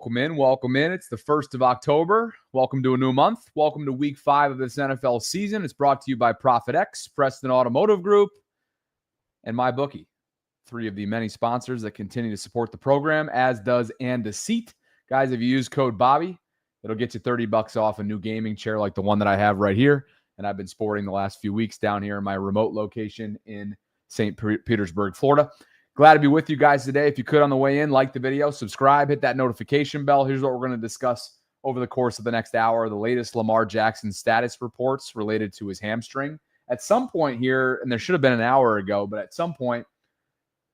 welcome in. Welcome in. It's the 1st of October. Welcome to a new month. Welcome to week 5 of this NFL season. It's brought to you by ProfitX, Preston Automotive Group, and MyBookie. 3 of the many sponsors that continue to support the program, as does And a Seat. Guys, if you use code Bobby, it'll get you $30 off a new gaming chair like the one that I have right here. And I've been sporting the last few weeks down here in my remote location in St. Petersburg, Florida. Glad to be with you guys today. If you could on the way in, like the video, subscribe, hit that notification bell. Here's what we're going to discuss over the course of the next hour. The latest Lamar Jackson status reports related to his hamstring. At some point here, and there should have been an hour ago, but at some point,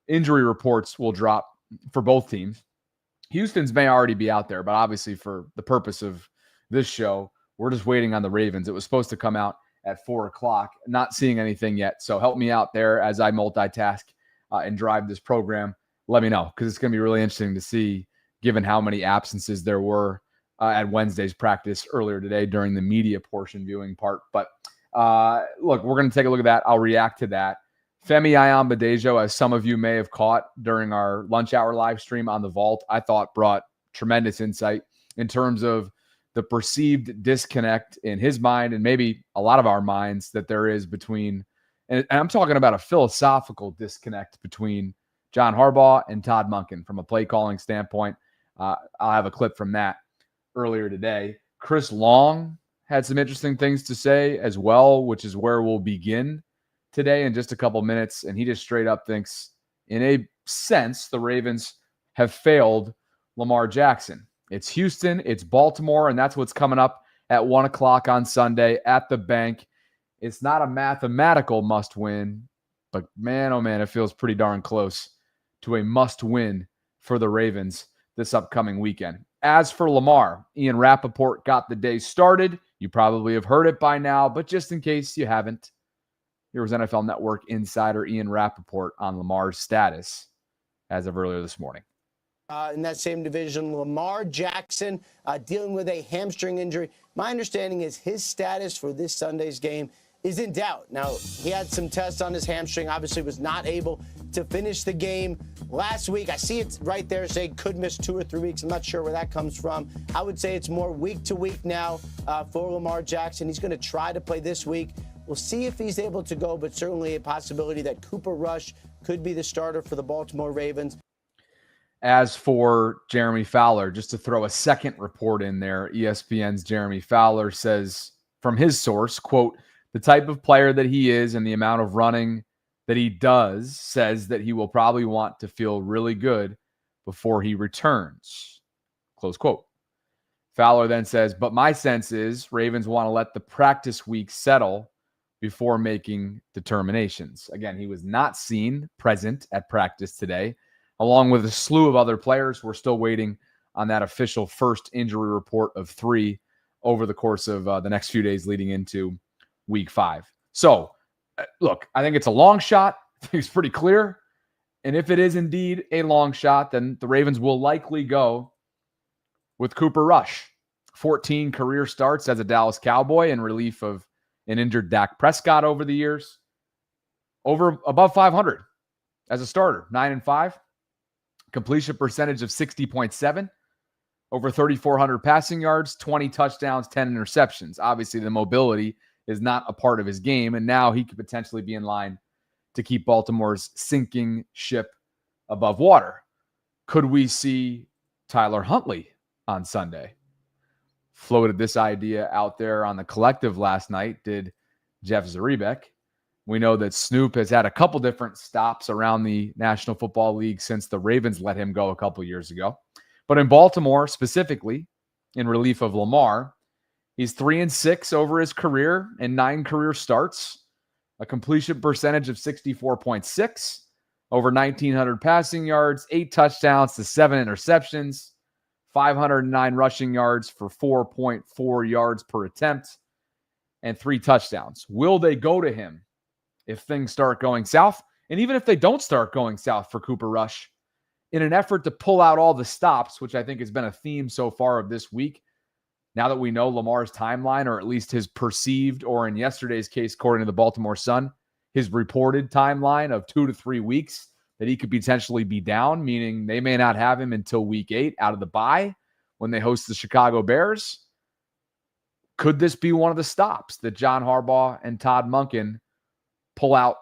injury reports will drop for both teams. Houston's may already be out there, but obviously for the purpose of this show, we're just waiting on the Ravens. It was supposed to come out at 4 o'clock. Not seeing anything yet, so help me out there as I multitask and drive this program. Let me know, because it's going to be really interesting to see, given how many absences there were at Wednesday's practice earlier today during the media portion viewing part. But look, we're going to take a look at that. I'll react to that. Femi Ayambadejo, as some of you may have caught during our lunch hour live stream on the Vault, I thought brought tremendous insight in terms of the perceived disconnect in his mind and maybe a lot of our minds that there is between, and I'm talking about a philosophical disconnect between John Harbaugh and Todd Monken from a play calling standpoint. I'll have a clip from that earlier today. Chris Long had some interesting things to say as well, which is where we'll begin today in just a couple minutes. And he just straight up thinks, in a sense, the Ravens have failed Lamar Jackson. It's Houston, it's Baltimore, and that's what's coming up at 1 o'clock on Sunday at the bank. It's not a mathematical must-win, but man, oh man, it feels pretty darn close to a must-win for the Ravens this upcoming weekend. As for Lamar, Ian Rappaport got the day started. You probably have heard it by now, but just in case you haven't, here was NFL Network insider Ian Rappaport on Lamar's status as of earlier this morning. In that same division, Lamar Jackson dealing with a hamstring injury. My understanding is his status for this Sunday's game is in doubt. Now, he had some tests on his hamstring, obviously was not able to finish the game last week. I see it right there saying could miss 2 or 3 weeks. I'm not sure where that comes from. I would say it's more week to week now for Lamar Jackson. He's going to try to play this week. We'll see if he's able to go, but certainly a possibility that Cooper Rush could be the starter for the Baltimore Ravens. As for Jeremy Fowler, just to throw a second report in there, ESPN's Jeremy Fowler says from his source, quote, the type of player that he is and the amount of running that he does says that he will probably want to feel really good before he returns, close quote. Fowler then says, but my sense is Ravens want to let the practice week settle before making determinations. Again, he was not seen present at practice today, along with a slew of other players. We're still waiting on that official first injury report of 3 over the course of the next few days leading into week 5. So, look, I think it's a long shot. I think it's pretty clear. And if it is indeed a long shot, then the Ravens will likely go with Cooper Rush. 14 career starts as a Dallas Cowboy in relief of an injured Dak Prescott over the years. Above 500 as a starter, 9-5. Completion percentage of 60.7. Over 3,400 passing yards, 20 touchdowns, 10 interceptions. Obviously, the mobility is not a part of his game, and now he could potentially be in line to keep Baltimore's sinking ship above water. Could we see Tyler Huntley on Sunday? Floated this idea out there on the collective last night, did Jeff Zrebiec. We know that Snoop has had a couple different stops around the National Football League since the Ravens let him go a couple years ago. But in Baltimore specifically, in relief of Lamar, he's 3-6 over his career and 9 career starts, a completion percentage of 64.6, over 1,900 passing yards, 8 touchdowns to 7 interceptions, 509 rushing yards for 4.4 yards per attempt, and 3 touchdowns. Will they go to him if things start going south? And even if they don't start going south for Cooper Rush, in an effort to pull out all the stops, which I think has been a theme so far of this week, now that we know Lamar's timeline, or at least his perceived, or in yesterday's case, according to the Baltimore Sun, his reported timeline of 2 to 3 weeks that he could potentially be down, meaning they may not have him until week 8 out of the bye. when they host the Chicago Bears. Could this be one of the stops that John Harbaugh and Todd Monken pull out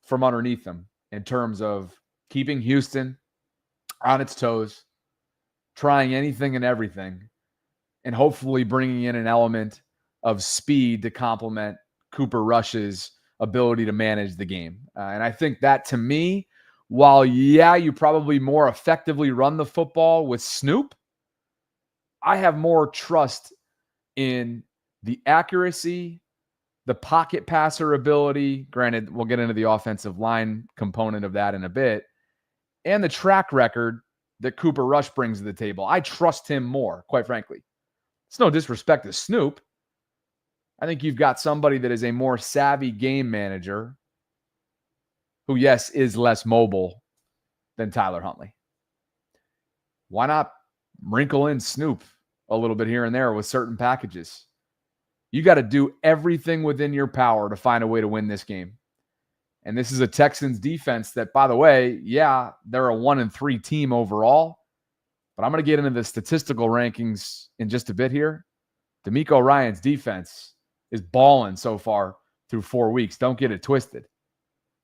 from underneath them in terms of keeping Houston on its toes, trying anything and everything, and hopefully bringing in an element of speed to complement Cooper Rush's ability to manage the game? And I think that, to me, while, yeah, you probably more effectively run the football with Snoop, I have more trust in the accuracy, the pocket passer ability. Granted, we'll get into the offensive line component of that in a bit, and the track record that Cooper Rush brings to the table. I trust him more, quite frankly. It's no disrespect to Snoop. I think you've got somebody that is a more savvy game manager who, yes, is less mobile than Tyler Huntley. Why not wrinkle in Snoop a little bit here and there with certain packages? You got to do everything within your power to find a way to win this game. And this is a Texans defense that, by the way, yeah, they're a 1-3 team overall. But I'm going to get into the statistical rankings in just a bit here. DeMeco Ryans' defense is balling so far through 4 weeks. Don't get it twisted.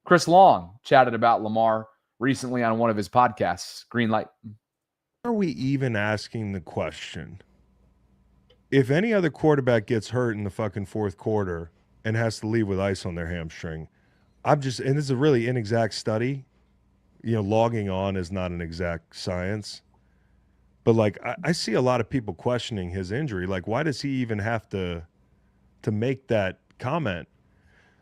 Chris Long chatted about Lamar recently on one of his podcasts, Green Light. Are we even asking the question? If any other quarterback gets hurt in the fucking fourth quarter and has to leave with ice on their hamstring, and this is a really inexact study. Logging on is not an exact science. But, I see a lot of people questioning his injury. Why does he even have to make that comment?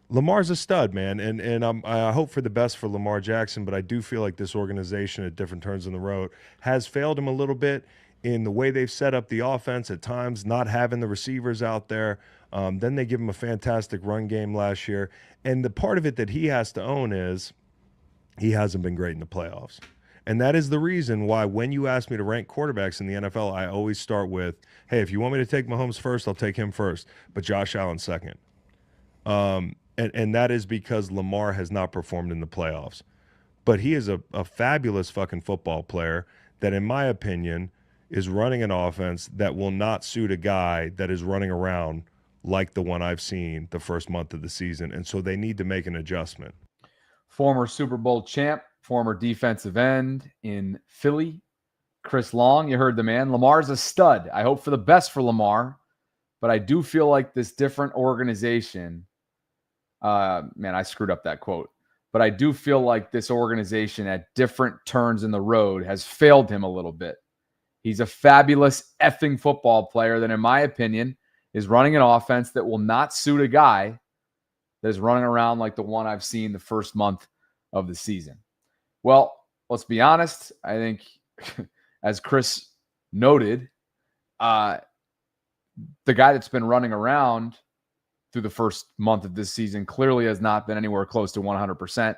Lamar's a stud, man, and I hope for the best for Lamar Jackson, but I do feel like this organization at different turns in the road has failed him a little bit in the way they've set up the offense at times, not having the receivers out there. Then they give him a fantastic run game last year. And the part of it that he has to own is he hasn't been great in the playoffs. And that is the reason why when you ask me to rank quarterbacks in the NFL, I always start with, hey, if you want me to take Mahomes first, I'll take him first, but Josh Allen second. And that is because Lamar has not performed in the playoffs. But he is a fabulous fucking football player that, in my opinion, is running an offense that will not suit a guy that is running around like the one I've seen the first month of the season. And so they need to make an adjustment. Former Super Bowl champ, former defensive end in Philly, Chris Long. You heard the man. Lamar's a stud. I hope for the best for Lamar, but I do feel like this different organization, man, I screwed up that quote, but I do feel like this organization at different turns in the road has failed him a little bit. He's a fabulous effing football player that, in my opinion, is running an offense that will not suit a guy that is running around like the one I've seen the first month of the season. Well, let's be honest. I think, as Chris noted, the guy that's been running around through the first month of this season clearly has not been anywhere close to 100%.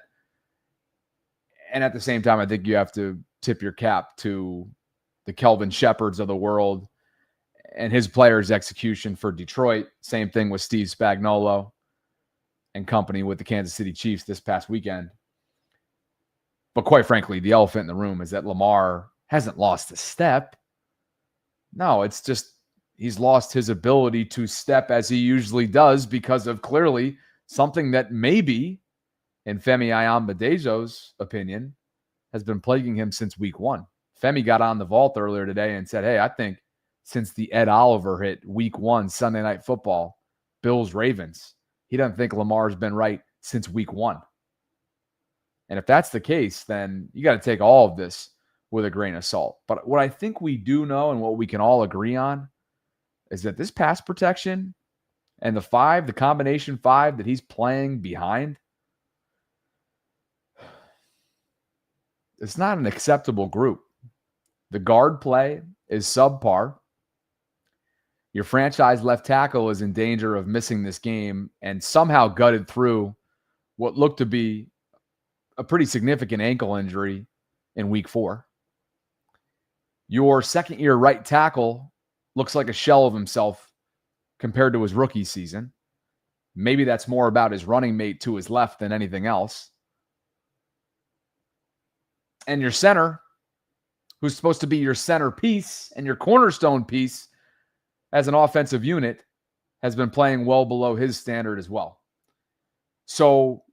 And at the same time, I think you have to tip your cap to the Kelvin Shepherds of the world and his players' execution for Detroit. Same thing with Steve Spagnuolo and company with the Kansas City Chiefs this past weekend. But quite frankly, the elephant in the room is that Lamar hasn't lost a step. No, it's just he's lost his ability to step as he usually does because of clearly something that maybe, in Femi Ayambadejo's opinion, has been plaguing him since week one. Femi got on the vault earlier today and said, hey, I think since the Ed Oliver hit week one, Sunday Night Football, Bills-Ravens, he doesn't think Lamar's been right since week one. And if that's the case, then you got to take all of this with a grain of salt. But what I think we do know and what we can all agree on is that this pass protection and the combination five that he's playing behind, it's not an acceptable group. The guard play is subpar. Your franchise left tackle is in danger of missing this game and somehow gutted through what looked to be a pretty significant ankle injury in week 4. Your second-year right tackle looks like a shell of himself compared to his rookie season. Maybe that's more about his running mate to his left than anything else. And your center, who's supposed to be your centerpiece and your cornerstone piece as an offensive unit, has been playing well below his standard as well. So,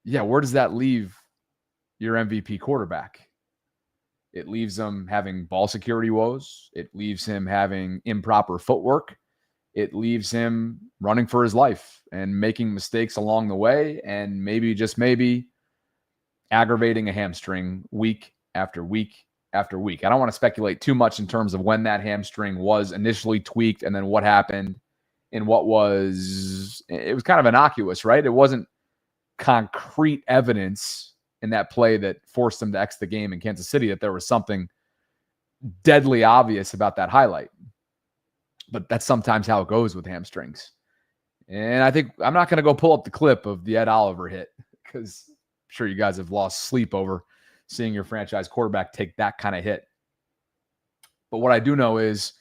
yeah, where does that leave your MVP quarterback? It leaves him having ball security woes. It leaves him having improper footwork. It leaves him running for his life and making mistakes along the way, and maybe, just maybe, aggravating a hamstring week after week after week. I don't want to speculate too much in terms of when that hamstring was initially tweaked and then what happened in what was, it was kind of innocuous, right? It wasn't concrete evidence in that play that forced him to exit the game in Kansas City that there was something deadly obvious about that highlight. But that's sometimes how it goes with hamstrings. And I think I'm not going to go pull up the clip of the Ed Oliver hit, because I'm sure you guys have lost sleep over seeing your franchise quarterback take that kind of hit. But what I do know is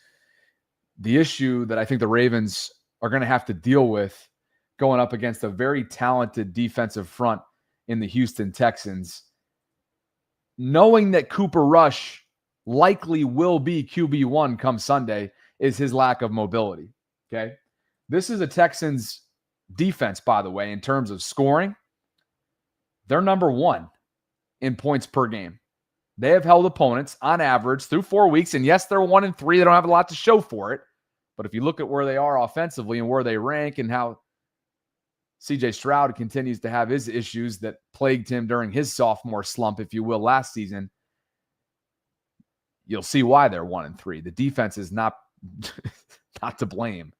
the issue that I think the Ravens are going to have to deal with going up against a very talented defensive front in the Houston Texans, knowing that Cooper Rush likely will be QB1 come Sunday, is his lack of mobility. Okay. This is a Texans defense, by the way, in terms of scoring. They're number 1 in points per game. They have held opponents on average through 4 weeks. And yes, they're 1-3. They don't have a lot to show for it. But if you look at where they are offensively and where they rank and how CJ Stroud continues to have his issues that plagued him during his sophomore slump, if you will, last season, you'll see why they're 1-3. The defense is not to blame.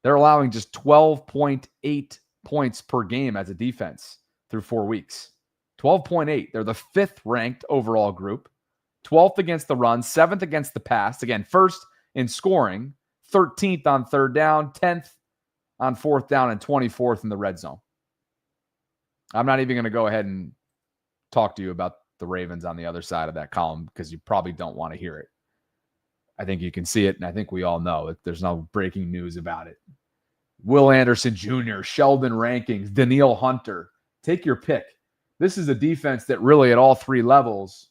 They're allowing just 12.8 points per game as a defense through 4 weeks. 12.8. They're the 5th ranked overall group, 12th against the run, 7th against the pass. Again, 1st in scoring, 13th on 3rd down, 10th on 4th down, and 24th in the red zone. I'm not even going to go ahead and talk to you about the Ravens on the other side of that column, because you probably don't want to hear it. I think you can see it, and I think we all know it. There's no breaking news about it. Will Anderson Jr., Sheldon Rankings, Danielle Hunter. Take your pick. This is a defense that really at all 3 levels,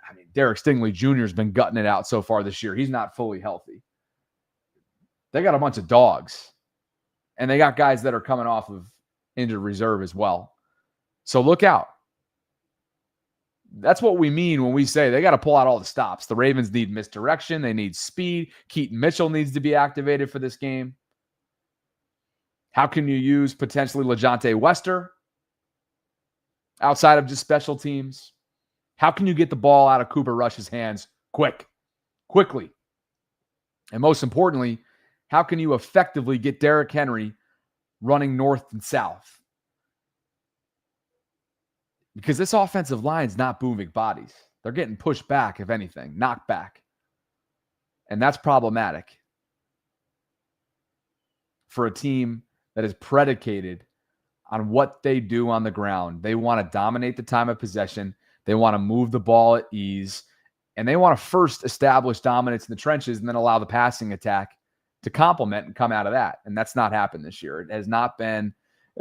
I mean, Derek Stingley Jr. has been gutting it out so far this year. He's not fully healthy. They got a bunch of dogs, and they got guys that are coming off of injured reserve as well. So look out. That's what we mean when we say they got to pull out all the stops. The Ravens need misdirection. They need speed. Keaton Mitchell needs to be activated for this game. How can you use potentially LeJontay Wester outside of just special teams? How can you get the ball out of Cooper Rush's hands quickly? And most importantly, how can you effectively get Derrick Henry running north and south? Because this offensive line is not moving bodies. They're getting pushed back, if anything, knocked back. And that's problematic for a team that is predicated on what they do on the ground. They want to dominate the time of possession. They want to move the ball at ease. And they want to first establish dominance in the trenches and then allow the passing attack to complement and come out of that. And that's not happened this year. It has not been.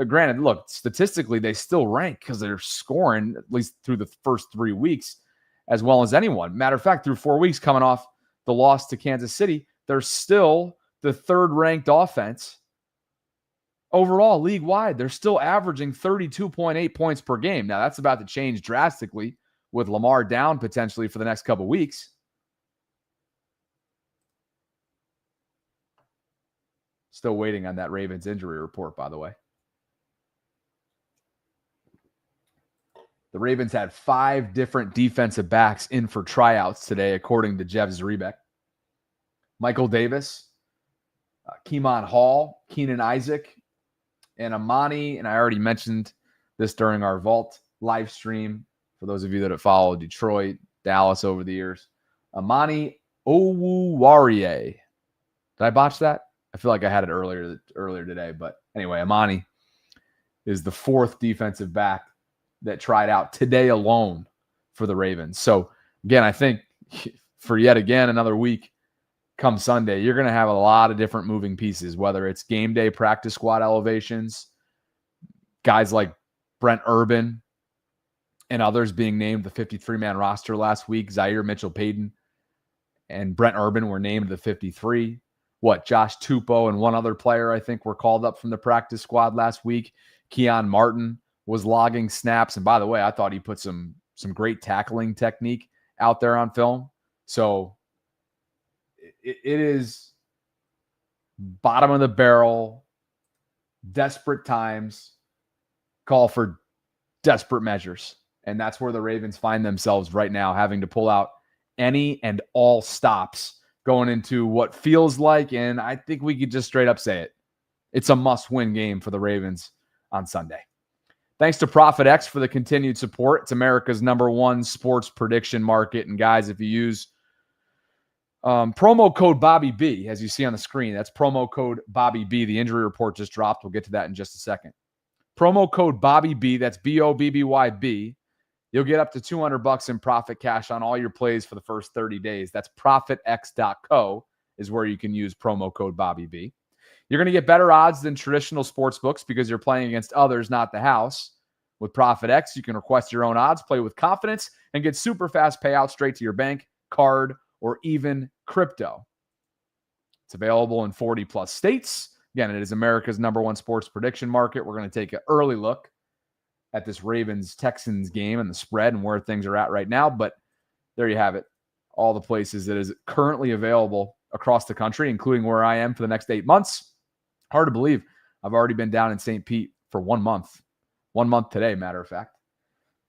Granted, look, statistically, they still rank because they're scoring, at least through the first 3 weeks, as well as anyone. Matter of fact, through 4 weeks coming off the loss to Kansas City, they're still the 3rd-ranked offense overall league-wide. They're still averaging 32.8 points per game. Now, that's about to change drastically with Lamar down potentially for the next couple weeks. Still waiting on that Ravens injury report, by the way. The Ravens had 5 different defensive backs in for tryouts today, according to Jeff Zrebiec. Michael Davis, Keemon Hall, Keenan Isaac, and Amani. And I already mentioned this during our Vault live stream. For those of you that have followed Detroit, Dallas over the years. Amani Owuwarie. Did I botch that? I feel like I had it earlier today. But anyway, Amani is the 4th defensive back that tried out today alone for the Ravens. So, again, I think for yet again another week come Sunday, you're going to have a lot of different moving pieces, whether it's game day practice squad elevations, guys like Brent Urban and others being named the 53-man roster last week. Zaire Mitchell-Payton and Brent Urban were named the 53. Josh Tupou and one other player, I think, were called up from the practice squad last week. Keon Martin was logging snaps. And by the way, I thought he put some great tackling technique out there on film. So it is bottom of the barrel, desperate times call for desperate measures. And that's where the Ravens find themselves right now, having to pull out any and all stops going into what feels like, and I think we could just straight up say it, it's a must-win game for the Ravens on Sunday. Thanks to ProfitX for the continued support. It's America's #1 sports prediction market. And guys, if you use promo code Bobby B, as you see on the screen, that's promo code Bobby B. The injury report just dropped. We'll get to that in just a second. Promo code Bobby B, that's BOBBYB. You'll get up to $200 in profit cash on all your plays for the first 30 days. That's profitx.co is where you can use promo code Bobby B. You're going to get better odds than traditional sports books because you're playing against others, not the house. With ProfitX, you can request your own odds, play with confidence, and get super fast payouts straight to your bank, card, or even crypto. It's available in 40-plus states. Again, it is America's #1 sports prediction market. We're going to take an early look at this Ravens-Texans game and the spread and where things are at right now. But there you have it. All the places that is currently available across the country, including where I am for the next 8 months. Hard to believe I've already been down in St. Pete for 1 month. 1 month today, matter of fact.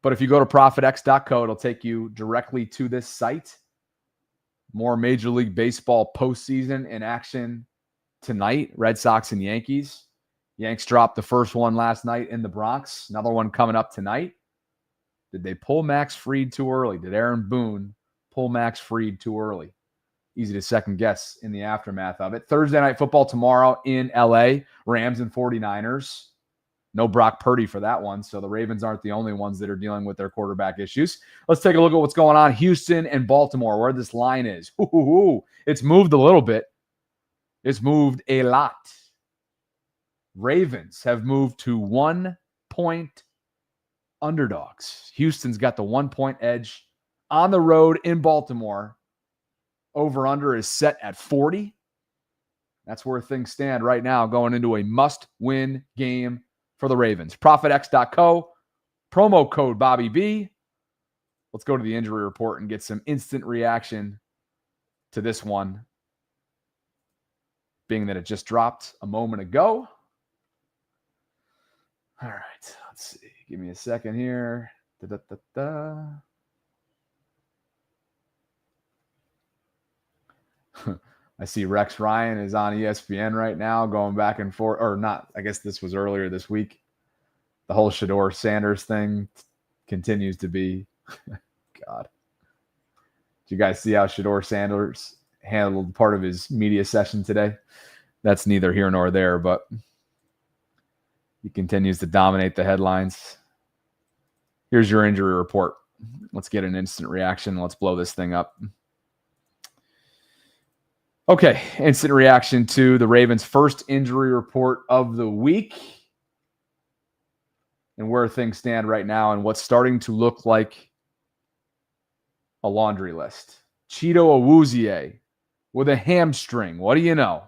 But if you go to profitx.co, it'll take you directly to this site. More Major League Baseball postseason in action tonight. Red Sox and Yankees. Yanks dropped the first one last night in the Bronx. Another one coming up tonight. Did they pull Max Fried too early? Did Aaron Boone pull Max Fried too early? Easy to second guess in the aftermath of it. Thursday night football tomorrow in LA. Rams and 49ers. No Brock Purdy for that one, so the Ravens aren't the only ones that are dealing with their quarterback issues. Let's take a look at what's going on. Houston and Baltimore, where this line is. It's moved a little bit. It's moved a lot. Ravens have moved to 1-point underdogs. Houston's got the 1-point edge on the road in Baltimore. Over-under is set at 40. That's where things stand right now, going into a must-win game for the Ravens. ProfitX.co, promo code Bobby B. Let's go to the injury report and get some instant reaction to this one, being that it just dropped a moment ago. All right, let's see. Give me a second here. I see Rex Ryan is on ESPN right now going back and forth. Or not, I guess this was earlier this week. The whole Shedeur Sanders thing continues to be, God. Did you guys see how Shedeur Sanders handled part of his media session today? That's neither here nor there, but he continues to dominate the headlines. Here's your injury report. Let's get an instant reaction. Let's blow this thing up. Okay, instant reaction to the Ravens' first injury report of the week and where things stand right now and what's starting to look like a laundry list. Cheeto Awuzie with a hamstring. What do you know?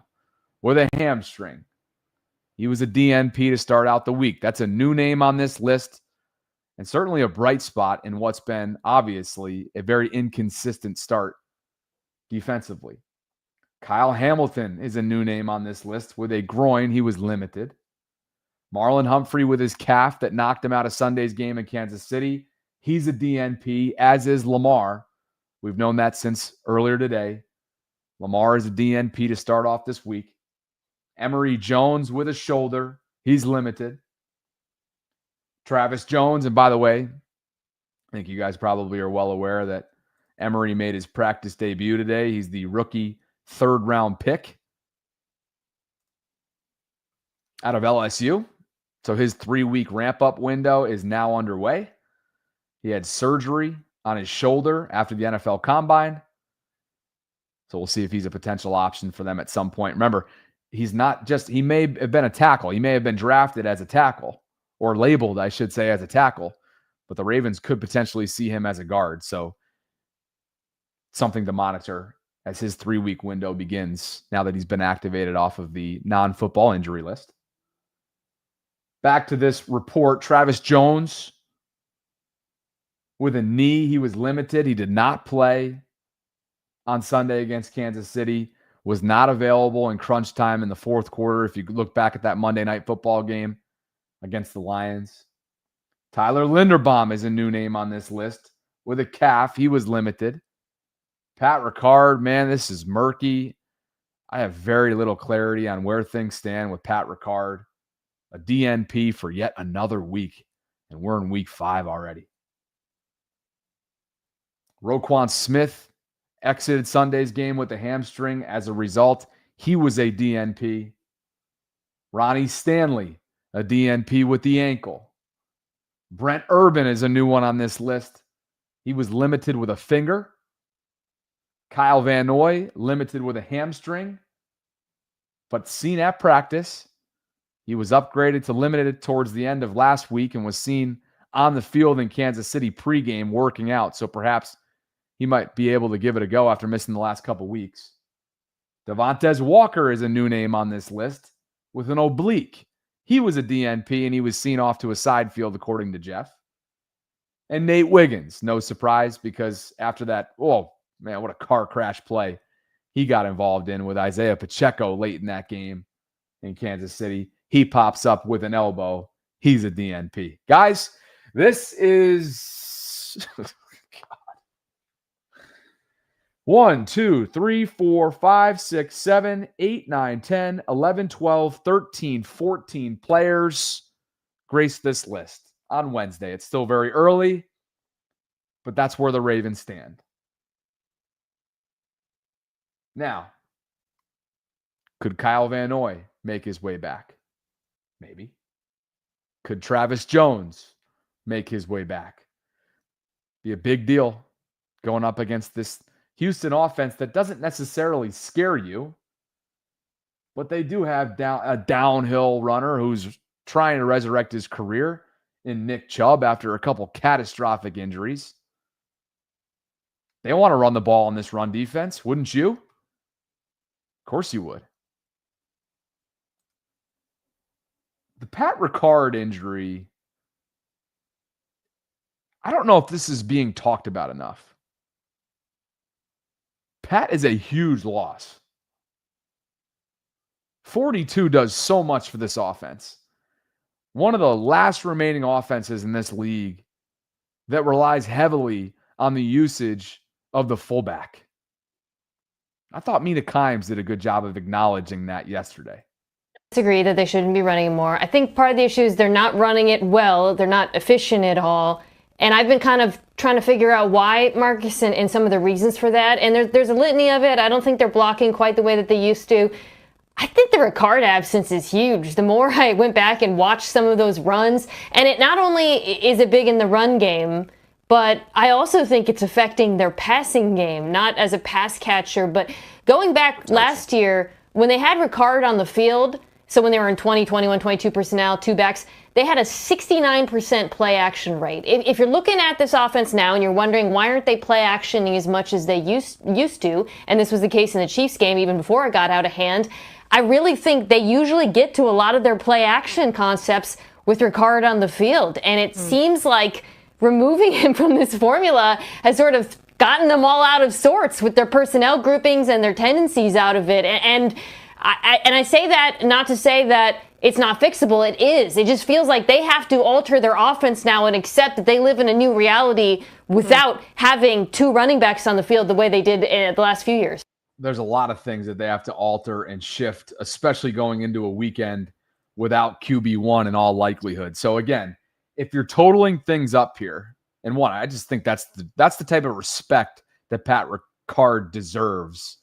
With a hamstring. He was a DNP to start out the week. That's a new name on this list and certainly a bright spot in what's been obviously a very inconsistent start defensively. Kyle Hamilton is a new name on this list. With a groin, he was limited. Marlon Humphrey with his calf that knocked him out of Sunday's game in Kansas City. He's a DNP, as is Lamar. We've known that since earlier today. Lamar is a DNP to start off this week. Emory Jones with a shoulder. He's limited. Travis Jones, and by the way, I think you guys probably are well aware that Emory made his practice debut today. He's the rookie third-round pick out of LSU. So his 3-week ramp-up window is now underway. He had surgery on his shoulder after the NFL Combine. So we'll see if he's a potential option for them at some point. Remember, he's not just, he may have been a tackle. He may have been drafted as a tackle, or labeled, I should say, as a tackle. but the Ravens could potentially see him as a guard. So something to monitor as his 3-week window begins now that he's been activated off of the non-football injury list. Back to this report, Travis Jones with a knee. He was limited. He did not play on Sunday against Kansas City, was not available in crunch time in the fourth quarter. If you look back at that Monday Night Football game against the Lions. Tyler Linderbaum is a new name on this list with a calf. He was limited. Pat Ricard, man, this is murky. I have very little clarity on where things stand with Pat Ricard. A DNP for yet another week, and we're in week 5 already. Roquan Smith exited Sunday's game with a hamstring. As a result, he was a DNP. Ronnie Stanley, a DNP with the ankle. Brent Urban is a new one on this list. He was limited with a finger. Kyle Van Noy, limited with a hamstring, but seen at practice. He was upgraded to limited towards the end of last week and was seen on the field in Kansas City pregame working out. So perhaps he might be able to give it a go after missing the last couple weeks. Devontae Walker is a new name on this list with an oblique. He was a DNP and he was seen off to a side field according to Jeff. And Nate Wiggins, no surprise because after that, oh man, what a car crash play he got involved in with Isaiah Pacheco late in that game in Kansas City. He pops up with an elbow. He's a DNP. Guys, this is 1, 2, 3, 4, 5, 6, 7, 8, 9, 10, 11, 12, 13, 14 players grace this list on Wednesday. It's still very early, but that's where the Ravens stand. Now, could Kyle Van Noy make his way back? Maybe. Could Travis Jones make his way back? Be a big deal going up against this Houston offense that doesn't necessarily scare you, but they do have a downhill runner who's trying to resurrect his career in Nick Chubb after a couple catastrophic injuries. They want to run the ball in this run defense, wouldn't you? Of course you would. The Pat Ricard injury, I don't know if this is being talked about enough. Pat is a huge loss. 42 does so much for this offense. One of the last remaining offenses in this league that relies heavily on the usage of the fullback. I thought Mina Kimes did a good job of acknowledging that yesterday. Disagree that they shouldn't be running more. I think part of the issue is they're not running it well. They're not efficient at all. And I've been kind of trying to figure out why, Marcus, and some of the reasons for that. And there's a litany of it. I don't think they're blocking quite the way that they used to. I think the Ricard absence is huge. The more I went back and watched some of those runs, and it not only is it big in the run game, but I also think it's affecting their passing game, not as a pass catcher, but going back last year when they had Ricard on the field, so when they were in 20, 21, 22 personnel, two backs, they had a 69% play action rate. If you're looking at this offense now and you're wondering why aren't they play actioning as much as they used to, and this was the case in the Chiefs game even before it got out of hand, I really think they usually get to a lot of their play action concepts with Ricard on the field. And it seems like removing him from this formula has sort of gotten them all out of sorts with their personnel groupings and their tendencies out of it. And I say that not to say that it's not fixable. It is. It just feels like they have to alter their offense now and accept that they live in a new reality without having two running backs on the field the way they did the last few years. There's a lot of things that they have to alter and shift, especially going into a weekend without QB1 in all likelihood. So again, if you're totaling things up here, and one, I just think that's the type of respect that Pat Ricard deserves,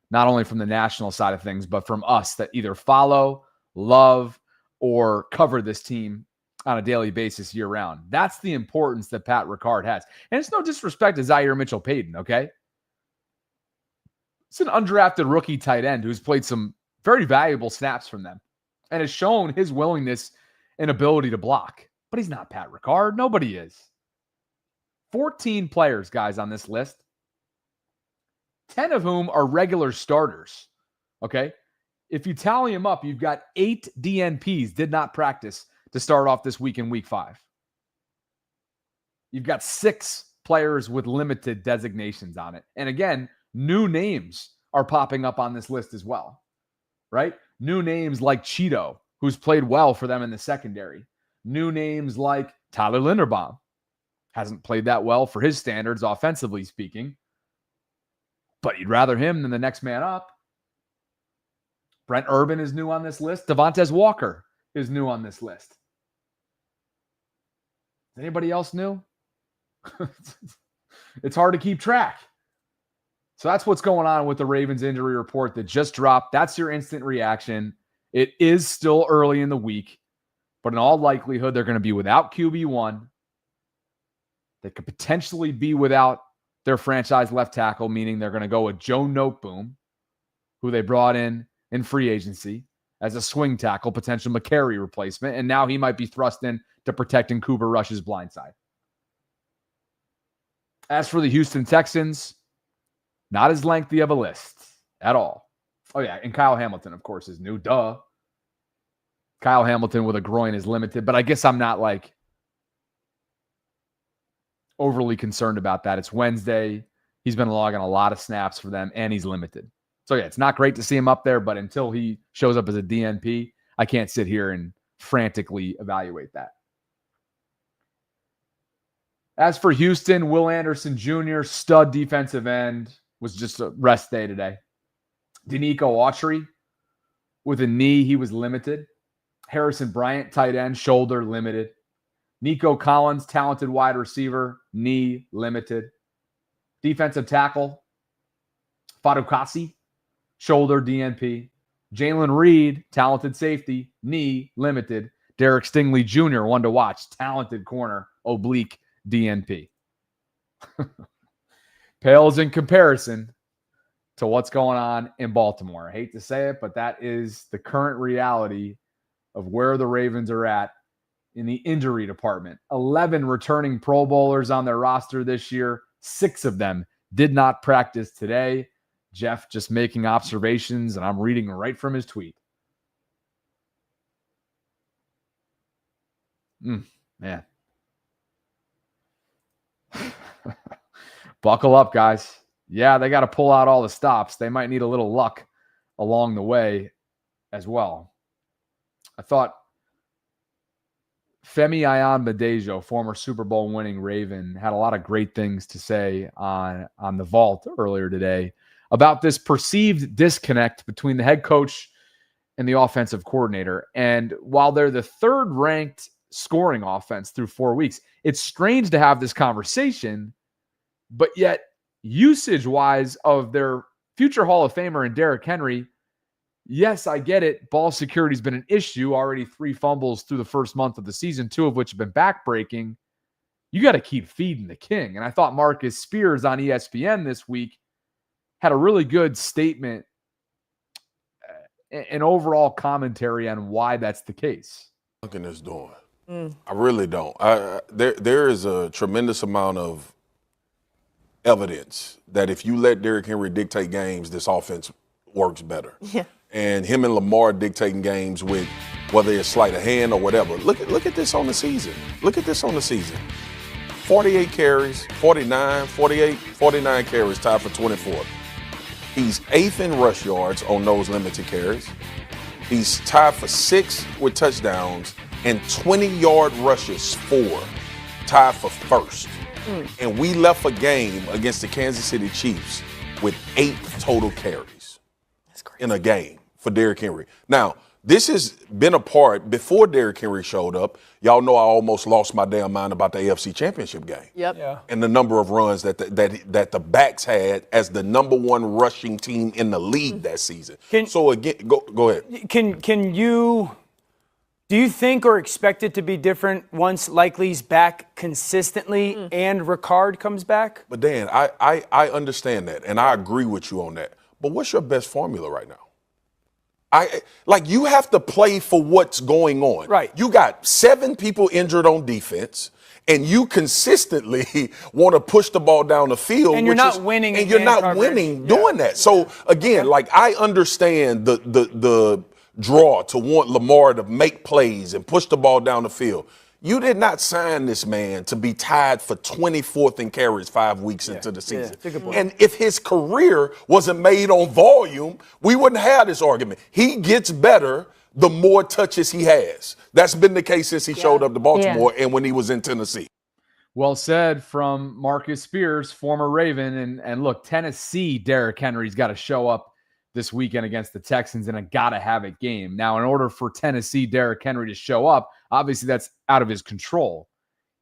not only from the national side of things, but from us that either follow, love, or cover this team on a daily basis year round. That's the importance that Pat Ricard has. And it's no disrespect to Zaire Mitchell-Payton, okay? It's an undrafted rookie tight end who's played some very valuable snaps from them and has shown his willingness and ability to block. But he's not Pat Ricard. Nobody is. 14 players, guys, on this list, 10 of whom are regular starters. Okay? If you tally them up, you've got 8 DNPs did not practice to start off this week in week 5. You've got 6 players with limited designations on it. And again, new names are popping up on this list as well, right? New names like Cheeto, who's played well for them in the secondary. New names like Tyler Linderbaum. Hasn't played that well for his standards, offensively speaking. But you'd rather him than the next man up. Brent Urban is new on this list. Devontae Walker is new on this list. Anybody else new? It's hard to keep track. So that's what's going on with the Ravens injury report that just dropped. That's your instant reaction. It is still early in the week, but in all likelihood, they're going to be without QB1. They could potentially be without their franchise left tackle, meaning they're going to go with Joe Noteboom, who they brought in free agency as a swing tackle, potential McCary replacement, and now he might be thrust in to protecting Cooper Rush's blind side. As for the Houston Texans, not as lengthy of a list at all. Oh, yeah, and Kyle Hamilton, of course, is new. Duh. Kyle Hamilton with a groin is limited, but I guess I'm not like overly concerned about that. It's Wednesday. He's been logging a lot of snaps for them, and he's limited. So, yeah, it's not great to see him up there, but until he shows up as a DNP, I can't sit here and frantically evaluate that. As for Houston, Will Anderson Jr., stud defensive end, was just a rest day today. Danico Autry, with a knee, he was limited. Harrison Bryant, tight end, shoulder, limited. Nico Collins, talented wide receiver, knee, limited. Defensive tackle, Fadukasi, shoulder, DNP. Jalen Reed, talented safety, knee, limited. Derek Stingley Jr., one to watch, talented corner, oblique, DNP. Pales in comparison to what's going on in Baltimore. I hate to say it, but that is the current reality of where the Ravens are at in the injury department. 11 returning Pro Bowlers on their roster this year. 6 of them did not practice today. Jeff just making observations, and I'm reading right from his tweet. Man. Buckle up, guys. Yeah, they got to pull out all the stops. They might need a little luck along the way as well. I thought Femi Ayan-Badejo, former Super Bowl winning Raven, had a lot of great things to say on the Vault earlier today about this perceived disconnect between the head coach and the offensive coordinator. And while they're the third-ranked scoring offense through 4 weeks, it's strange to have this conversation, but yet usage-wise of their future Hall of Famer and Derrick Henry, yes, I get it. Ball security's been an issue. Already 3 fumbles through the first month of the season, 2 of which have been backbreaking. You got to keep feeding the king. And I thought Marcus Spears on ESPN this week had a really good statement, an overall commentary on why that's the case. Duncan is doing. I really don't. There is a tremendous amount of evidence that if you let Derrick Henry dictate games, this offense works better. Yeah. And him and Lamar dictating games with whether it's sleight of hand or whatever. Look at this on the season. 48 carries, 49, 48, 49 carries, tied for 24th. He's 8th in rush yards on those limited carries. He's tied for 6th with touchdowns and 20-yard rushes tied for 1st. And we left a game against the Kansas City Chiefs with 8 total carries in a game for Derrick Henry. Now, this has been a part before Derrick Henry showed up. Y'all know I almost lost my damn mind about the AFC Championship game. Yep. Yeah. And the number of runs that the backs had as the number 1 rushing team in the league that season. So again, go ahead. Do you think or expect it to be different once Likely's back consistently and Ricard comes back? But Dan, I understand that, and I agree with you on that. But what's your best formula right now? You have to play for what's going on. Right. You got 7 people injured on defense, and you consistently want to push the ball down the field. And you're not winning. And you're not winning doing that. So again, I understand the draw to want Lamar to make plays and push the ball down the field. You did not sign this man to be tied for 24th in carries 5 weeks into the season. And if his career wasn't made on volume, we wouldn't have this argument. He gets better the more touches he has. That's been the case since he showed up to Baltimore and when he was in Tennessee. Well said from Marcus Spears, former Raven. And look, Tennessee, Derrick Henry's got to show up this weekend against the Texans in a gotta-have-it game. Now, in order for Tennessee, Derrick Henry to show up, obviously that's out of his control.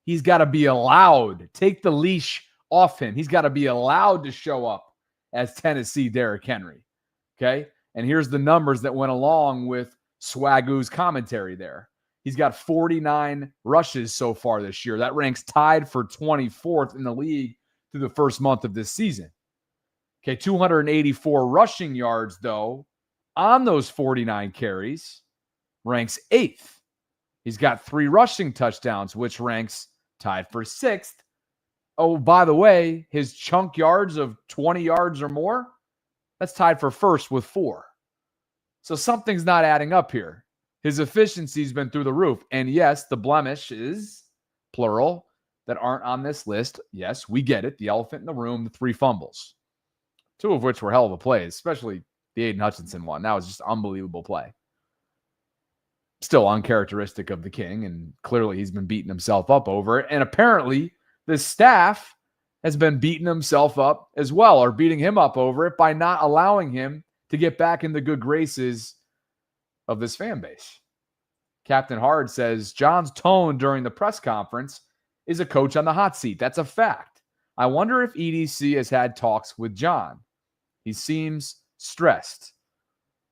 He's got to be allowed. Take the leash off him. He's got to be allowed to show up as Tennessee, Derrick Henry. Okay? And here's the numbers that went along with Swagoo's commentary there. He's got 49 rushes so far this year. That ranks tied for 24th in the league through the first month of this season. Okay, 284 rushing yards, though, on those 49 carries, ranks 8th. He's got 3 rushing touchdowns, which ranks tied for 6th. Oh, by the way, his chunk yards of 20 yards or more, that's tied for 1st with 4. So something's not adding up here. His efficiency's been through the roof. And yes, the blemishes, plural, that aren't on this list, yes, we get it. The elephant in the room, the 3 fumbles. 2 of which were hell of a plays, especially the Aiden Hutchinson one. That was just unbelievable play. Still uncharacteristic of the King, and clearly he's been beating himself up over it. And apparently the staff has been beating himself up as well, or beating him up over it by not allowing him to get back in the good graces of this fan base. Captain Hard says, John's tone during the press conference is a coach on the hot seat. That's a fact. I wonder if EDC has had talks with John. He seems stressed.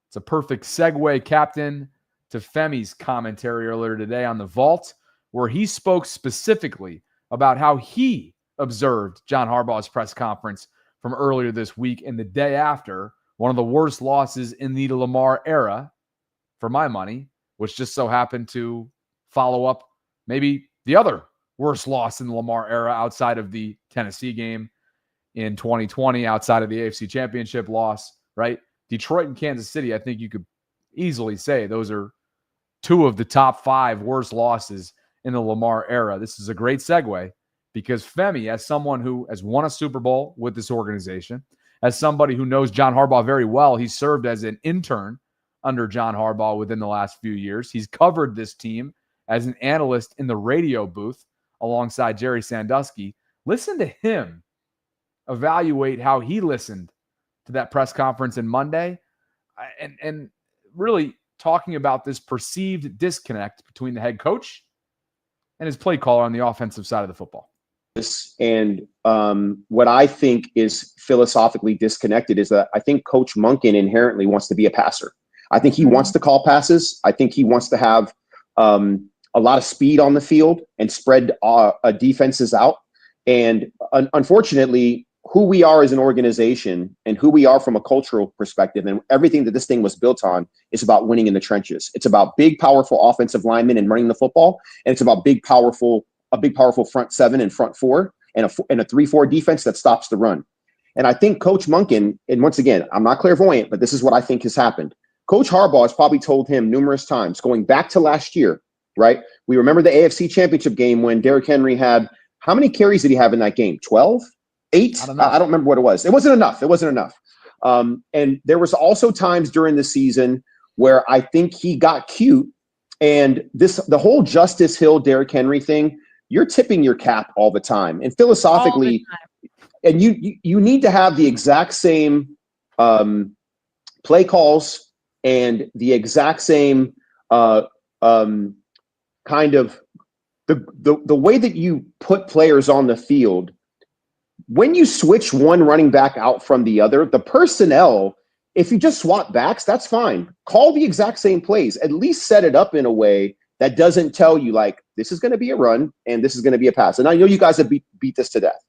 It's a perfect segue, Captain, to Femi's commentary earlier today on the Vault, where he spoke specifically about how he observed John Harbaugh's press conference from earlier this week and the day after, one of the worst losses in the Lamar era, for my money, which just so happened to follow up maybe the other worst loss in the Lamar era outside of the Tennessee game in 2020, outside of the AFC Championship loss, right? Detroit and Kansas City, I think you could easily say those are 2 of the top 5 worst losses in the Lamar era. This is a great segue because Femi, as someone who has won a Super Bowl with this organization, as somebody who knows John Harbaugh very well, he served as an intern under John Harbaugh within the last few years. He's covered this team as an analyst in the radio booth alongside Jerry Sandusky. Listen to him evaluate how he listened to that press conference on Monday and really talking about this perceived disconnect between the head coach and his play caller on the offensive side of the football. And what I think is philosophically disconnected is that I think Coach Monken inherently wants to be a passer. I think he wants to call passes. I think he wants to have a lot of speed on the field and spread defenses out. And unfortunately, who we are as an organization and who we are from a cultural perspective and everything that this thing was built on is about winning in the trenches. It's about big, powerful offensive linemen and running the football. And it's about a big, powerful front 7 and front 4 and a 3-4 defense that stops the run. And I think Coach Monken, and once again, I'm not clairvoyant, but this is what I think has happened. Coach Harbaugh has probably told him numerous times, going back to last year, right? We remember the AFC Championship game when Derrick Henry had, how many carries did he have in that game? 12? 8? I don't remember what it was. It wasn't enough. And there was also times during the season where I think he got cute. And the whole Justice Hill, Derrick Henry thing, you're tipping your cap all the time. And philosophically, and you need to have the exact same play calls and the exact same kind of the way that you put players on the field. When you switch one running back out from the other, the personnel, if you just swap backs, that's fine. Call the exact same plays. At least set it up in a way that doesn't tell you, like, this is going to be a run and this is going to be a pass. And I know you guys have beat this to death.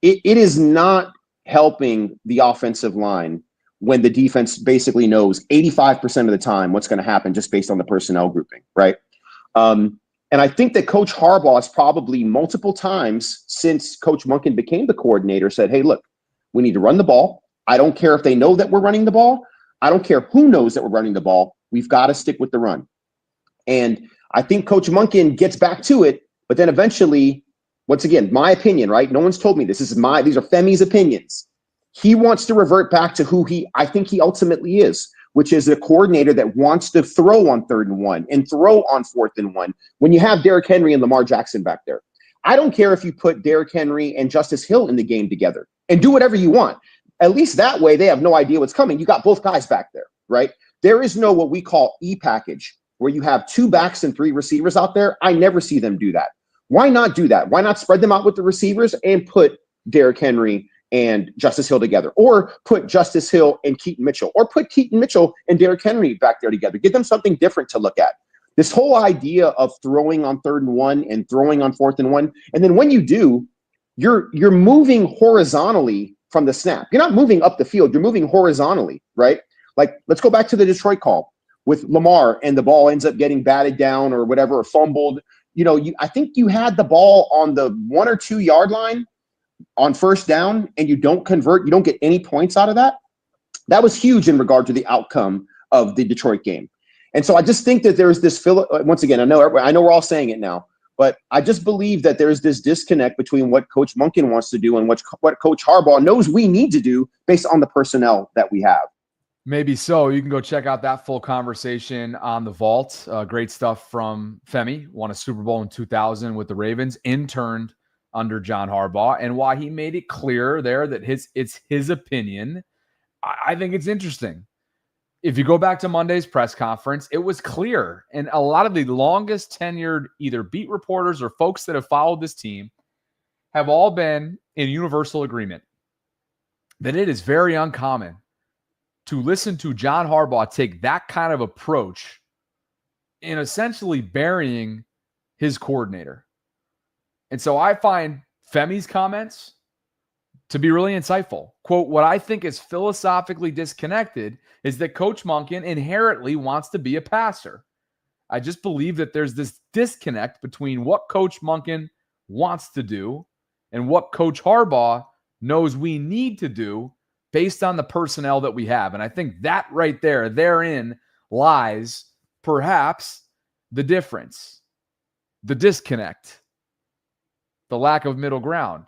It is not helping the offensive line when the defense basically knows 85% of the time what's going to happen just based on the personnel grouping, right? And I think that Coach Harbaugh has probably multiple times since Coach Monken became the coordinator said, hey, look, we need to run the ball. I don't care if they know that we're running the ball. I don't care who knows that we're running the ball. We've got to stick with the run. And I think Coach Monken gets back to it, but then eventually, once again, my opinion, right? No one's told me this. These are Femi's opinions. He wants to revert back to who I think he ultimately is, which is a coordinator that wants to throw on 3rd and 1 and throw on 4th and 1 when you have Derrick Henry and Lamar Jackson back there. I don't care if you put Derrick Henry and Justice Hill in the game together and do whatever you want. At least that way they have no idea what's coming. You got both guys back there, right? There is no what we call E-package where you have 2 backs and 3 receivers out there. I never see them do that. Why not do that? Why not spread them out with the receivers and put Derrick Henry and Justice Hill together, or put Justice Hill and Keaton Mitchell, or put Keaton Mitchell and Derrick Henry back there together. Give them something different to look at. This whole idea of throwing on 3rd and 1 and throwing on 4th and 1, and then when you do, you're moving horizontally from the snap. You're not moving up the field. You're moving horizontally, right? Like, let's go back to the Detroit call with Lamar, and the ball ends up getting batted down or whatever, or fumbled. I think you had the ball on the 1 or 2 yard line on 1st down, and you don't convert, you don't get any points out of that. That was huge in regard to the outcome of the Detroit game. And so I just think that there's this, once again, I know we're all saying it now, but I just believe that there's this disconnect between what Coach Monken wants to do and what Coach Harbaugh knows we need to do based on the personnel that we have. Maybe so. You can go check out that full conversation on the Vault. Great stuff from Femi. Won a Super Bowl in 2000 with the Ravens, interned under John Harbaugh, and why he made it clear there that it's his opinion. I think it's interesting. If you go back to Monday's press conference, it was clear, and a lot of the longest tenured either beat reporters or folks that have followed this team have all been in universal agreement that it is very uncommon to listen to John Harbaugh take that kind of approach in essentially burying his coordinator. And so I find Femi's comments to be really insightful. Quote, what I think is philosophically disconnected is that Coach Monken inherently wants to be a passer. I just believe that there's this disconnect between what Coach Monken wants to do and what Coach Harbaugh knows we need to do based on the personnel that we have. And I think that right therein lies perhaps the difference, the disconnect, the lack of middle ground.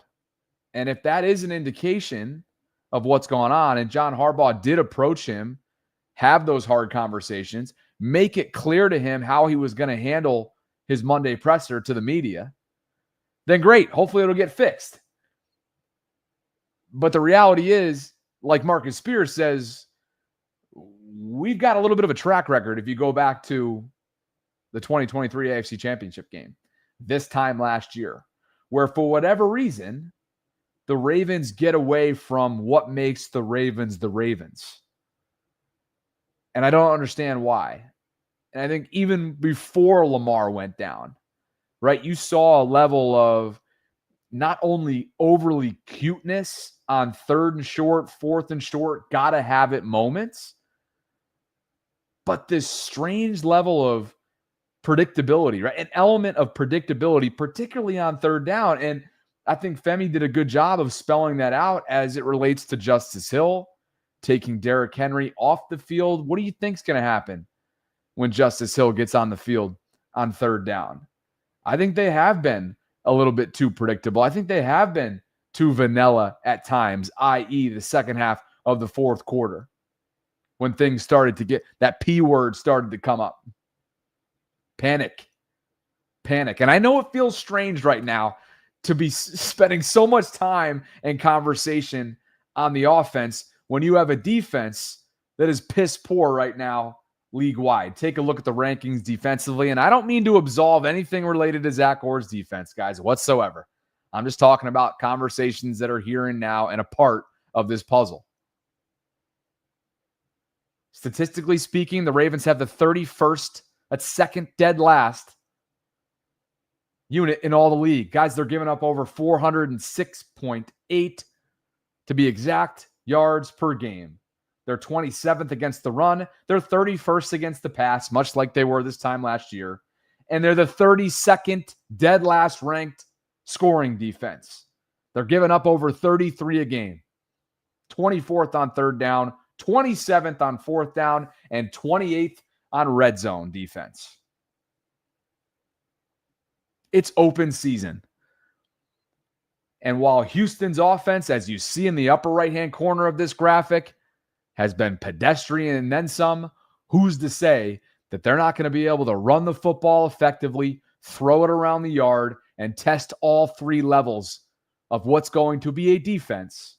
And if that is an indication of what's going on, and John Harbaugh did approach him, have those hard conversations, make it clear to him how he was going to handle his Monday presser to the media, then great. Hopefully it'll get fixed. But the reality is, like Marcus Spears says, we've got a little bit of a track record if you go back to the 2023 AFC Championship game this time last year, where for whatever reason, the Ravens get away from what makes the Ravens the Ravens. And I don't understand why. And I think even before Lamar went down, right, you saw a level of not only overly cuteness on 3rd and short, 4th and short, gotta have it moments, but this strange level of predictability, right? An element of predictability, particularly on 3rd down. And I think Femi did a good job of spelling that out as it relates to Justice Hill, taking Derrick Henry off the field. What do you think's going to happen when Justice Hill gets on the field on 3rd down? I think they have been a little bit too predictable. I think they have been too vanilla at times, i.e. the second half of the 4th quarter, when things started to get, that P word started to come up. Panic. And I know it feels strange right now to be spending so much time and conversation on the offense when you have a defense that is piss poor right now league-wide. Take a look at the rankings defensively, and I don't mean to absolve anything related to Zach Orr's defense, guys, whatsoever. I'm just talking about conversations that are here and now and a part of this puzzle. Statistically speaking, the Ravens have the 31st, that's second dead last unit in all the league. Guys, they're giving up over 406.8 to be exact yards per game. They're 27th against the run. They're 31st against the pass, much like they were this time last year. And they're the 32nd dead last ranked scoring defense. They're giving up over 33 a game. 24th on third down, 27th on fourth down, and 28th on red zone defense. It's open season. And while Houston's offense, as you see in the upper right-hand corner of this graphic, has been pedestrian and then some, who's to say that they're not going to be able to run the football effectively, throw it around the yard, and test all three levels of what's going to be a defense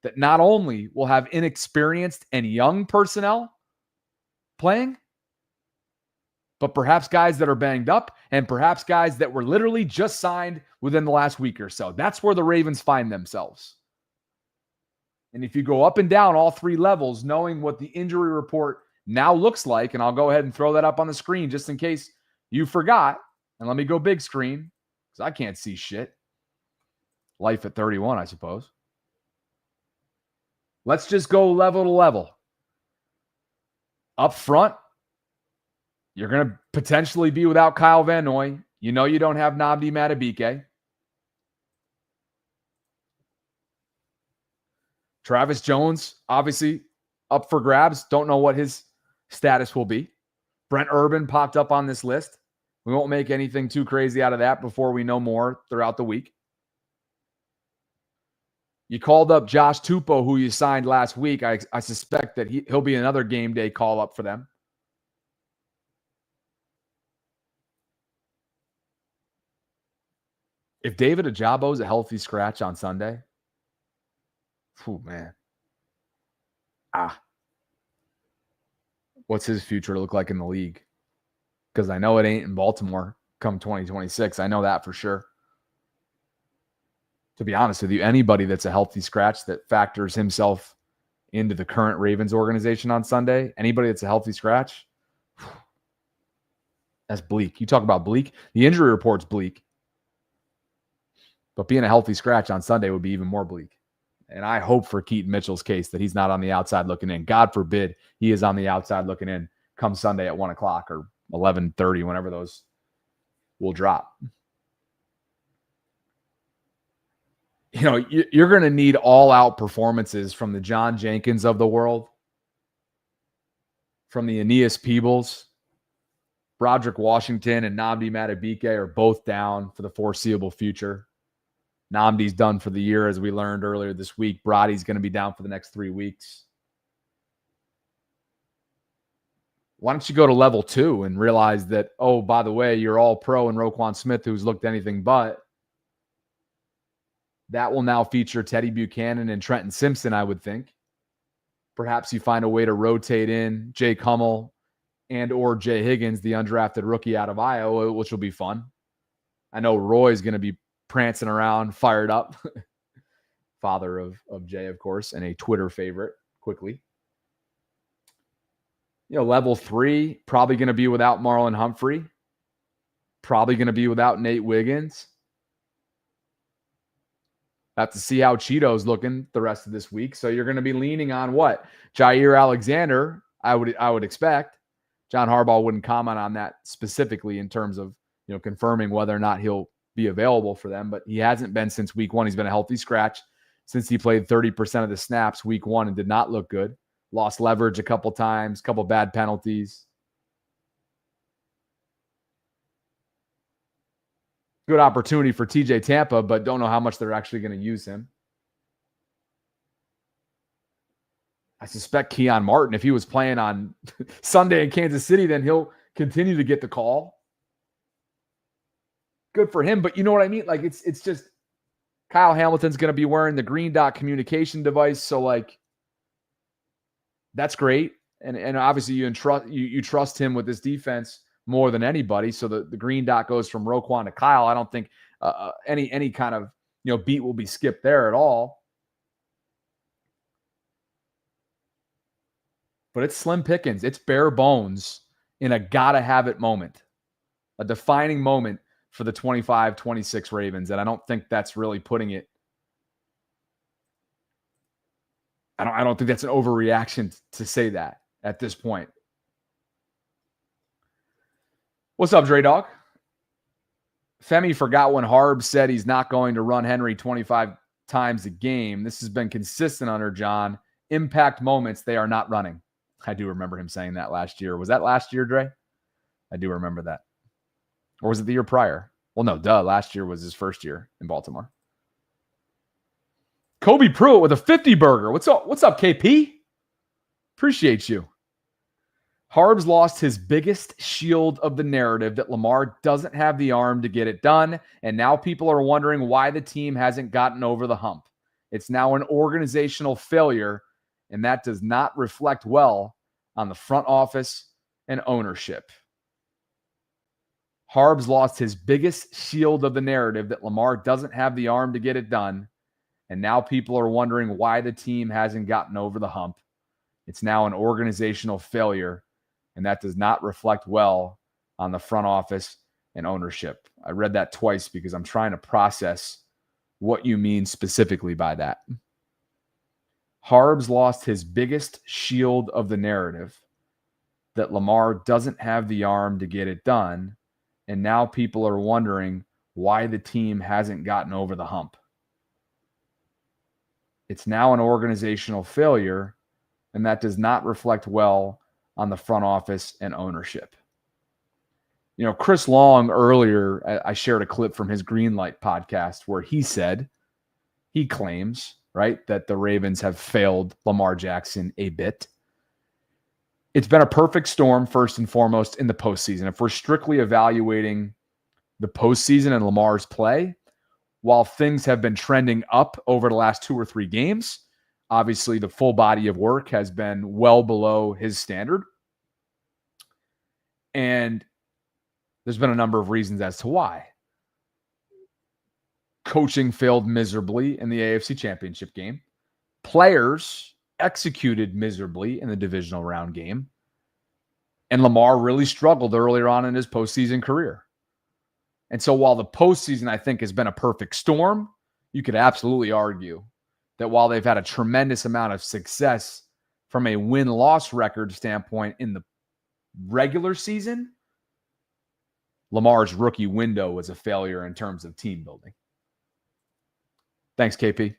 that not only will have inexperienced and young personnel playing, but perhaps guys that are banged up and perhaps guys that were literally just signed within the last week or so. That's where the Ravens find themselves. And if you go up and down all three levels, knowing what the injury report now looks like, and I'll go ahead and throw that up on the screen just in case you forgot, and let me go big screen because I can't see shit. Life at 31, I suppose. Let's just go level to level. Up front, you're going to potentially be without Kyle Van Noy. You know you don't have Nnamdi Madubuike. Travis Jones, obviously up for grabs. Don't know what his status will be. Brent Urban popped up on this list. We won't make anything too crazy out of that before we know more throughout the week. You called up Josh Tupou, who you signed last week. I suspect that he'll be another game day call up for them. If David Ajabo's a healthy scratch on Sunday, man. What's his future look like in the league? Because I know it ain't in Baltimore come 2026. I know that for sure. To be honest with you, anybody that's a healthy scratch that factors himself into the current Ravens organization on Sunday, anybody that's a healthy scratch, that's bleak. You talk about bleak. The injury report's bleak. But being a healthy scratch on Sunday would be even more bleak. And I hope for Keaton Mitchell's case that he's not on the outside looking in. God forbid he is on the outside looking in come Sunday at 1 o'clock or 11:30, whenever those will drop. You know, you're going to need all-out performances from the John Jenkins of the world, from the Aeneas Peebles. Broderick Washington and Nnamdi Madubuike are both down for the foreseeable future. Nnamdi's done for the year, as we learned earlier this week. Brody's going to be down for the next 3 weeks. Why don't you go to level 2 and realize that, oh, by the way, you're all pro and Roquan Smith, who's looked anything but. That will now feature Teddy Buchanan and Trenton Simpson, I would think. Perhaps you find a way to rotate in Jake Hummel and or Jay Higgins, the undrafted rookie out of Iowa, which will be fun. I know Roy's going to be prancing around, fired up. Father of Jay, of course, and a Twitter favorite, quickly. You know, level 3, probably going to be without Marlon Humphrey. Probably going to be without Nate Wiggins. Have to see how Cheeto's looking the rest of this week. So you're going to be leaning on what? Jair Alexander, I would expect. John Harbaugh wouldn't comment on that specifically in terms of, you know, confirming whether or not he'll be available for them, but he hasn't been since week 1. He's been a healthy scratch since he played 30% of the snaps week 1 and did not look good. Lost leverage a couple times, couple bad penalties. Good opportunity for TJ Tampa, but don't know how much they're actually going to use him. I suspect Keon Martin, if he was playing on Sunday in Kansas City, then he'll continue to get the call. Good for him, but you know what I mean? Like, it's just Kyle Hamilton's going to be wearing the green dot communication device, so like that's great. And obviously you trust him with this defense more than anybody. So the green dot goes from Roquan to Kyle. I don't think any kind of, you know, beat will be skipped there at all. But it's slim pickings. It's bare bones in a gotta have it moment, a defining moment for the 25-26 Ravens. And I don't think that's really putting it I don't think that's an overreaction to say that at this point. What's up, Dre Dog? Femi forgot when Harb said he's not going to run Henry 25 times a game. This has been consistent under John. Impact moments, they are not running. I do remember him saying that last year. Was that last year, Dre? I do remember that. Or was it the year prior? Well, no, last year was his first year in Baltimore. Kobe Pruitt with a 50 burger. What's up, KP? Appreciate you. Harb's lost his biggest shield of the narrative that Lamar doesn't have the arm to get it done, and now people are wondering why the team hasn't gotten over the hump. It's now an organizational failure, and that does not reflect well on the front office and ownership. Harb's lost his biggest shield of the narrative that Lamar doesn't have the arm to get it done, and now people are wondering why the team hasn't gotten over the hump. It's now an organizational failure, and that does not reflect well on the front office and ownership. I read that twice because I'm trying to process what you mean specifically by that. Harb's lost his biggest shield of the narrative that Lamar doesn't have the arm to get it done, and now people are wondering why the team hasn't gotten over the hump. It's now an organizational failure, and that does not reflect well on the front office and ownership. You know, Chris Long earlier, I shared a clip from his Greenlight podcast where he claims, right, that the Ravens have failed Lamar Jackson a bit. It's been a perfect storm, first and foremost, in the postseason. If we're strictly evaluating the postseason and Lamar's play, while things have been trending up over the last 2 or 3 games, obviously the full body of work has been well below his standard. And there's been a number of reasons as to why. Coaching failed miserably in the AFC Championship game. Players executed miserably in the divisional round game. And Lamar really struggled earlier on in his postseason career. And so while the postseason, I think, has been a perfect storm, you could absolutely argue that while they've had a tremendous amount of success from a win-loss record standpoint in the regular season, Lamar's rookie window was a failure in terms of team building. Thanks, KP.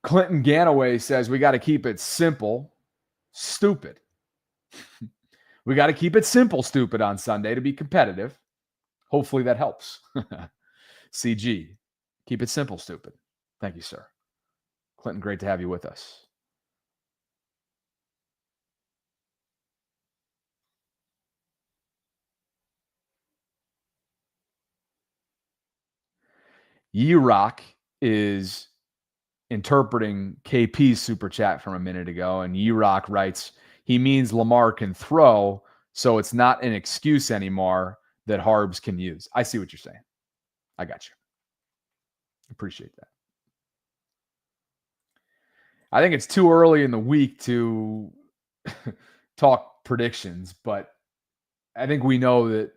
Clinton Ganaway says we got to keep it simple, stupid. We got to keep it simple, stupid on Sunday to be competitive. Hopefully that helps. CG, keep it simple, stupid. Thank you, sir. Clinton, great to have you with us. Rock is interpreting KP's super chat from a minute ago, and Rock writes, he means Lamar can throw, so it's not an excuse anymore that Harbs can use. I see what you're saying. I got you. Appreciate that. I think it's too early in the week to talk predictions, but I think we know that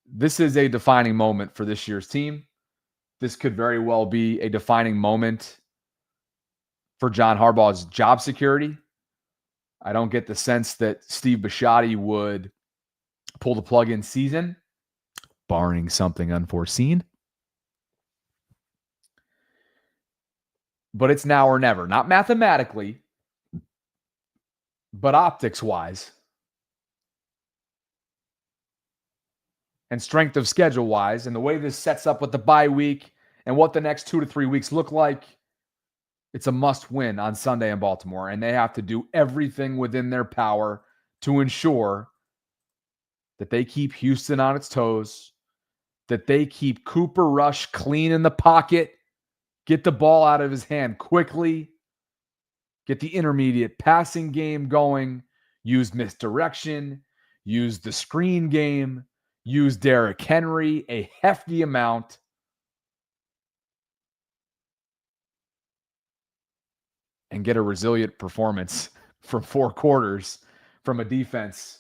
this is a defining moment for this year's team. This could very well be a defining moment for John Harbaugh's job security. I don't get the sense that Steve Bisciotti would pull the plug in season, barring something unforeseen. But it's now or never. Not mathematically, but optics-wise. And strength of schedule-wise, and the way this sets up with the bye week and what the next 2 to 3 weeks look like, it's a must-win on Sunday in Baltimore, and they have to do everything within their power to ensure that they keep Houston on its toes, that they keep Cooper Rush clean in the pocket, get the ball out of his hand quickly, get the intermediate passing game going, use misdirection, use the screen game, use Derrick Henry a hefty amount. And get a resilient performance from 4 quarters from a defense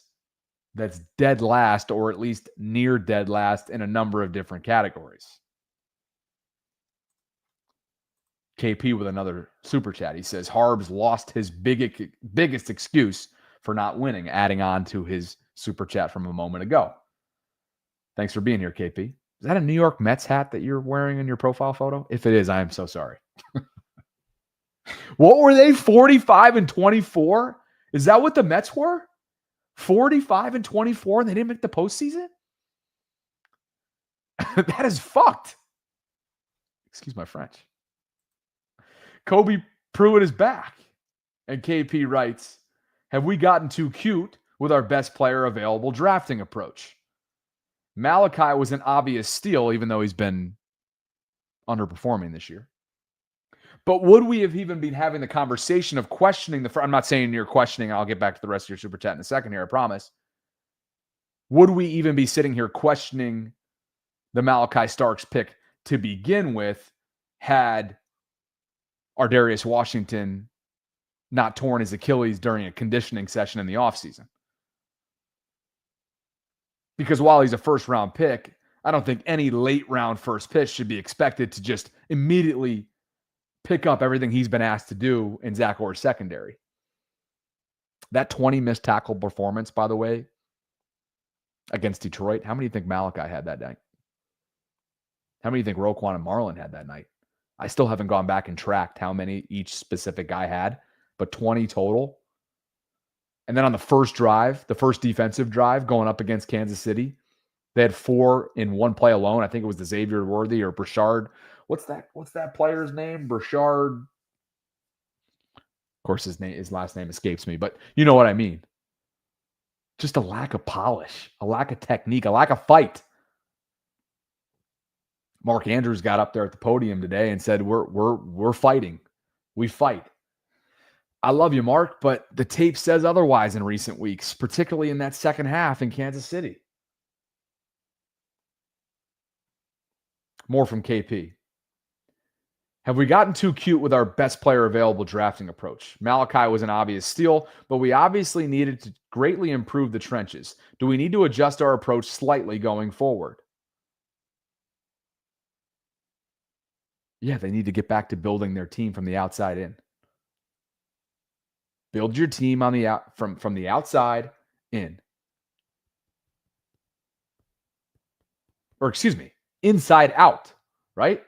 that's dead last, or at least near dead last in a number of different categories. KP with another super chat. He says Harbs lost his biggest excuse for not winning, adding on to his super chat from a moment ago. Thanks for being here, KP. Is that a New York Mets hat that you're wearing in your profile photo? If it is, I am so sorry. What were they, 45-24? Is that what the Mets were? 45-24 and they didn't make the postseason? That is fucked. Excuse my French. Kobe Pruitt is back. And KP writes, have we gotten too cute with our best player available drafting approach? Malachi was an obvious steal, even though he's been underperforming this year. But would we have even been having the conversation of questioning I'm not saying you're questioning. I'll get back to the rest of your super chat in a second here, I promise. Would we even be sitting here questioning the Malachi Starks pick to begin with had Ardarius Washington not torn his Achilles during a conditioning session in the offseason? Because while he's a first-round pick, I don't think any late-round first pitch should be expected to just immediately pick up everything he's been asked to do in Zach Orr's secondary. That 20 missed tackle performance, by the way, against Detroit, how many do you think Malachi had that night? How many do you think Roquan and Marlon had that night? I still haven't gone back and tracked how many each specific guy had, but 20 total. And then on the first drive, the first defensive drive going up against Kansas City, they had 4 in one play alone. I think it was the Xavier Worthy or Brashard. What's that player's name? Brashard. Of course, his last name escapes me, but you know what I mean. Just a lack of polish, a lack of technique, a lack of fight. Mark Andrews got up there at the podium today and said, we're fighting. We fight. I love you, Mark, but the tape says otherwise in recent weeks, particularly in that second half in Kansas City. More from KP. Have we gotten too cute with our best player available drafting approach? Malachi was an obvious steal, but we obviously needed to greatly improve the trenches. Do we need to adjust our approach slightly going forward? Yeah, they need to get back to building their team from the outside in. Build your team on the from the outside in. Or excuse me, inside out, right?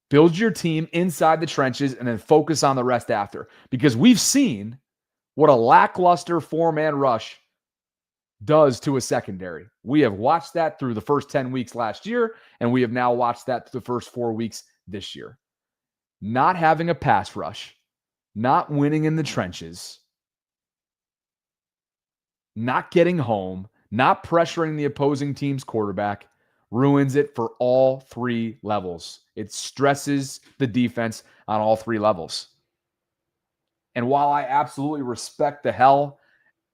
Build your team inside the trenches and then focus on the rest after. Because we've seen what a lackluster 4-man rush does to a secondary. We have watched that through the first 10 weeks last year, and we have now watched that through the first 4 weeks this year. Not having a pass rush, not winning in the trenches, not getting home, not pressuring the opposing team's quarterback ruins it for all 3 levels. It stresses the defense on all 3 levels. And while I absolutely respect the hell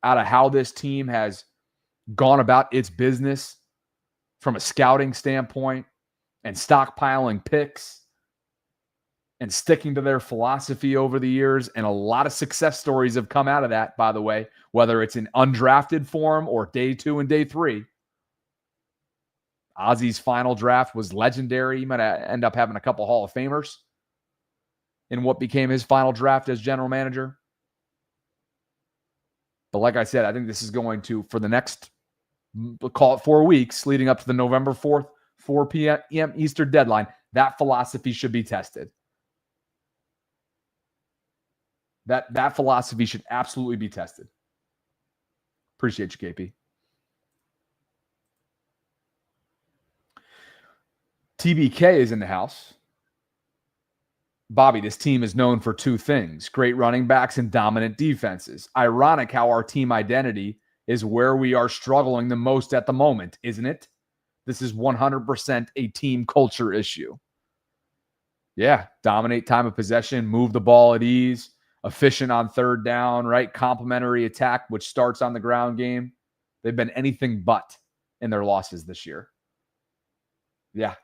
out of how this team has gone about its business from a scouting standpoint and stockpiling picks and sticking to their philosophy over the years, and a lot of success stories have come out of that, by the way, whether it's in undrafted form or day 2 and day 3. Ozzy's final draft was legendary. He might end up having a couple Hall of Famers in what became his final draft as general manager. But like I said, I think this is going to, for the next, call it 4 weeks, leading up to the November 4th, 4 p.m. Eastern deadline, that philosophy should be tested. That philosophy should absolutely be tested. Appreciate you, KP. TBK is in the house. Bobby, this team is known for 2 things: great running backs and dominant defenses. Ironic how our team identity is where we are struggling the most at the moment, isn't it? This is 100% a team culture issue. Yeah, dominate time of possession, move the ball at ease, efficient on third down, right? Complementary attack, which starts on the ground game. They've been anything but in their losses this year. Yeah.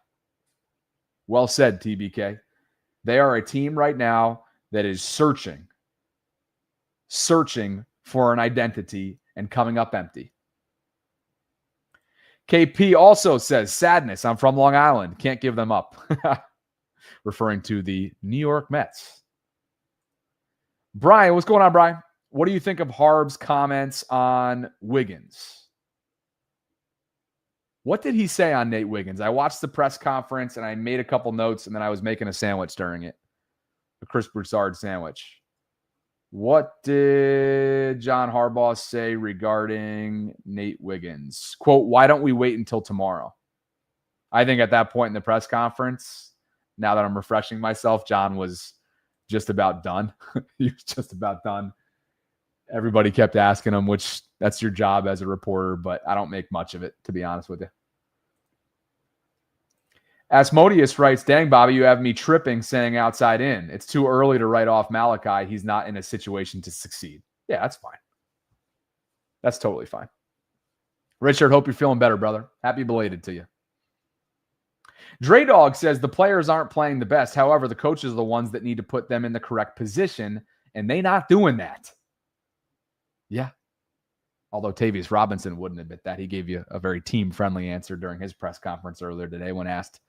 Well said, TBK. They are a team right now that is searching for an identity and coming up empty. KP also says, sadness. I'm from Long Island. Can't give them up. referring to the New York Mets. Brian, what's going on, Brian? What do you think of Harb's comments on Wiggins? What did he say on Nate Wiggins? I watched the press conference and I made a couple notes and then I was making a sandwich during it. A Chris Broussard sandwich. What did John Harbaugh say regarding Nate Wiggins? Quote, why don't we wait until tomorrow? I think at that point in the press conference, now that I'm refreshing myself, John was just about done. He was just about done. Everybody kept asking him, which that's your job as a reporter, but I don't make much of it, to be honest with you. Asmodeus writes, dang, Bobby, you have me tripping saying outside in. It's too early to write off Malachi. He's not in a situation to succeed. Yeah, that's fine. That's totally fine. Richard, hope you're feeling better, brother. Happy belated to you. Dre Dog says the players aren't playing the best. However, the coaches are the ones that need to put them in the correct position, and they not doing that. Yeah. Although Tavius Robinson wouldn't admit that. He gave you a very team-friendly answer during his press conference earlier today when asked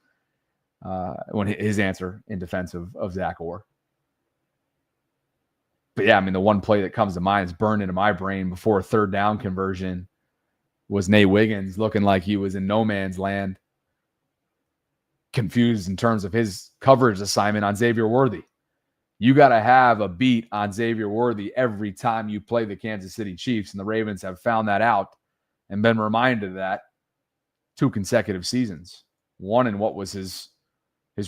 when his answer in defense of Zach Orr. But yeah, I mean, the one play that comes to mind is burned into my brain before a third down conversion was Nate Wiggins looking like he was in no man's land, confused in terms of his coverage assignment on Xavier Worthy. You got to have a beat on Xavier Worthy every time you play the Kansas City Chiefs, and the Ravens have found that out and been reminded of that 2 consecutive seasons. One in what was his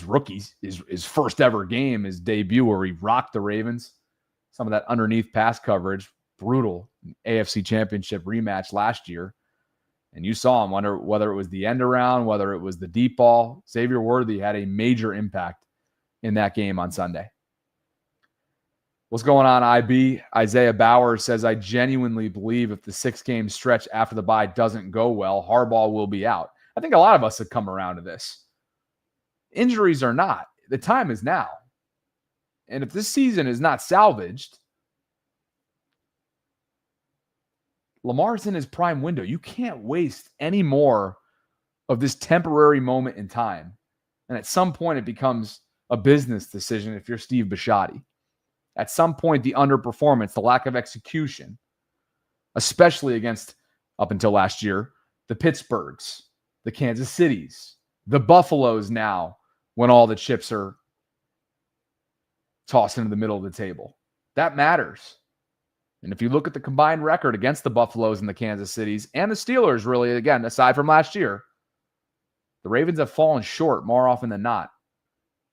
rookies, his first ever game, his debut, where he rocked the Ravens. Some of that underneath pass coverage, brutal AFC Championship rematch last year. And you saw him, whether it was the end around, whether it was the deep ball. Xavier Worthy had a major impact in that game on Sunday. What's going on, IB? Isaiah Bauer says, I genuinely believe if the 6-game stretch after the bye doesn't go well, Harbaugh will be out. I think a lot of us have come around to this. Injuries or not, the time is now. And if this season is not salvaged, Lamar's in his prime window. You can't waste any more of this temporary moment in time. And at some point, it becomes a business decision if you're Steve Bisciotti. At some point, the underperformance, the lack of execution, especially against, up until last year, the Pittsburghs, the Kansas Cities, the Buffaloes now, when all the chips are tossed into the middle of the table. That matters. And if you look at the combined record against the Buffaloes and the Kansas Cities and the Steelers, really, again, aside from last year, the Ravens have fallen short more often than not.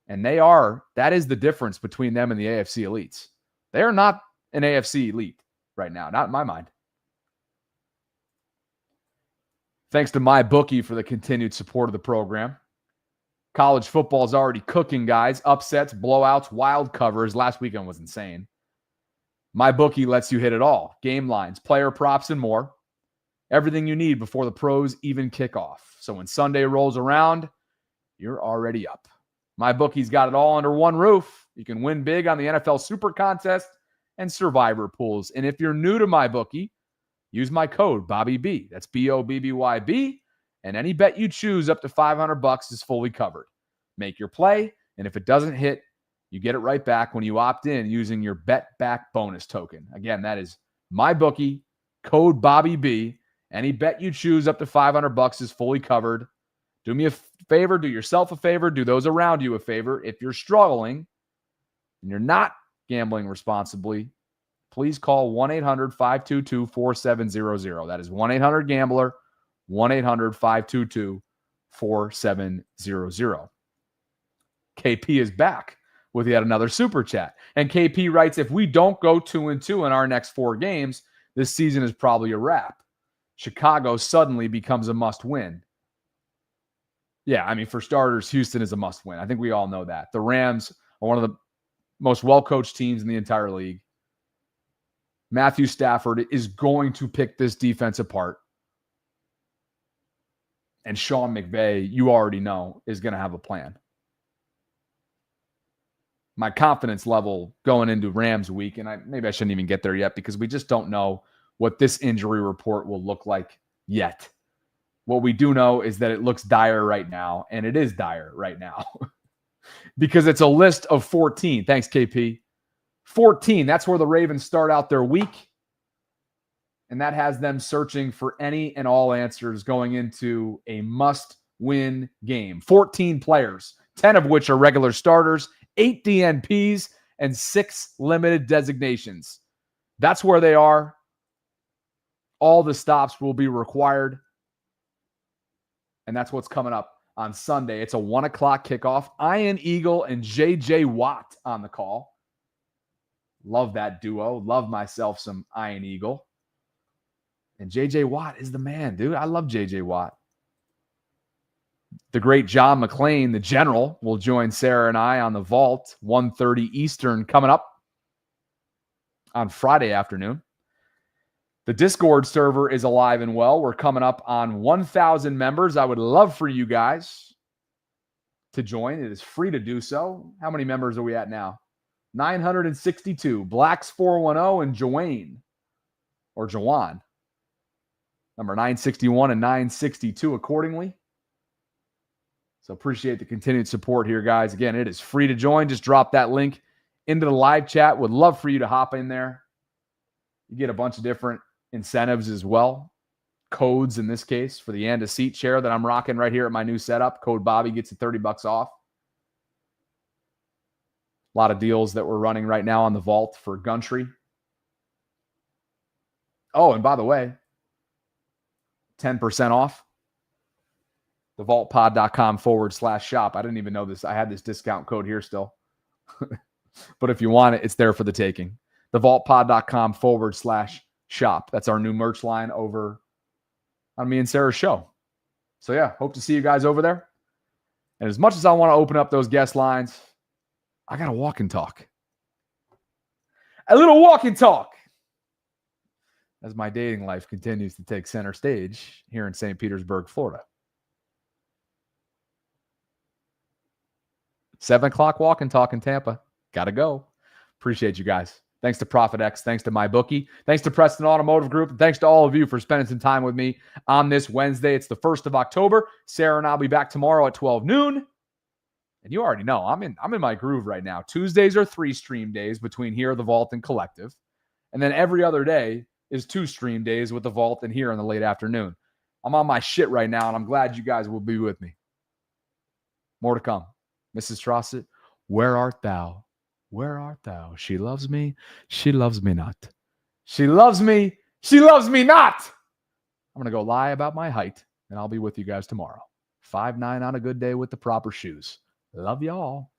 And that is the difference between them and the AFC elites. They are not an AFC elite right now, not in my mind. Thanks to MyBookie for the continued support of the program. College football is already cooking, guys. Upsets, blowouts, wild covers. Last weekend was insane. MyBookie lets you hit it all. Game lines, player props, and more. Everything you need before the pros even kick off. So when Sunday rolls around, you're already up. MyBookie's got it all under one roof. You can win big on the NFL Super Contest and Survivor pools. And if you're new to MyBookie, use my code BobbyB. That's BOBBYB. And any bet you choose up to $500 is fully covered. Make your play, and if it doesn't hit, you get it right back when you opt in using your Bet Back bonus token. Again, that is MyBookie, code BobbyB. Any bet you choose up to $500 is fully covered. Do me a favor, do yourself a favor, do those around you a favor. If you're struggling and you're not gambling responsibly, please call 1-800-522-4700. That is 1-800-GAMBLER, 1-800-522-4700. KP is back with yet another super chat. And KP writes, if we don't go 2-2 in our next 4 games, this season is probably a wrap. Chicago suddenly becomes a must-win. Yeah, I mean, for starters, Houston is a must-win. I think we all know that. The Rams are one of the most well-coached teams in the entire league. Matthew Stafford is going to pick this defense apart. And Sean McVay, you already know, is going to have a plan. My confidence level going into Rams week, and maybe I shouldn't even get there yet because we just don't know what this injury report will look like yet. What we do know is that it looks dire right now, and it is dire right now. because it's a list of 14. Thanks, KP. 14. That's where the Ravens start out their week. And that has them searching for any and all answers going into a must-win game. 14 players, 10 of which are regular starters, 8 DNPs, and 6 limited designations. That's where they are. All the stops will be required. And that's what's coming up on Sunday. It's a 1 o'clock kickoff. Ian Eagle and J.J. Watt on the call. Love that duo. Love myself some Ian Eagle. And J.J. Watt is the man, dude. I love J.J. Watt. The great John McClain, the general, will join Sarah and I on the Vault, 1:30 Eastern, coming up on Friday afternoon. The Discord server is alive and well. We're coming up on 1,000 members. I would love for you guys to join. It is free to do so. How many members are we at now? 962. Blacks 410 and Joanne, or Jawan. Number 961 and 962 accordingly. So appreciate the continued support here, guys. Again, it is free to join. Just drop that link into the live chat. Would love for you to hop in there. You get a bunch of different incentives as well. Codes in this case for the And a Seat chair that I'm rocking right here at my new setup. Code Bobby gets you $30 off. A lot of deals that we're running right now on the Vault for Gumtree. Oh, and by the way, 10% off. TheVaultPod.com/shop. I didn't even know this. I had this discount code here still. But if you want it, it's there for the taking. TheVaultPod.com/shop. That's our new merch line over on me and Sarah's show. So yeah, hope to see you guys over there. And as much as I want to open up those guest lines, I got to walk and talk. A little walk and talk. As my dating life continues to take center stage here in St. Petersburg, Florida. 7 o'clock walk and talk in Tampa. Got to go. Appreciate you guys. Thanks to Prophet X. Thanks to MyBookie. Thanks to Preston Automotive Group. And thanks to all of you for spending some time with me on this Wednesday. It's the 1st of October. Sarah and I will be back tomorrow at 12 noon. And you already know, I'm in my groove right now. Tuesdays are 3 stream days between here, the Vault, and Collective. And then every other day is 2 stream days with the Vault and here in the late afternoon. I'm on my shit right now, and I'm glad you guys will be with me. More to come. Mrs. Trosset, where art thou? Where art thou? She loves me. She loves me not. She loves me. She loves me not. I'm going to go lie about my height, and I'll be with you guys tomorrow. 5'9" on a good day with the proper shoes. Love y'all.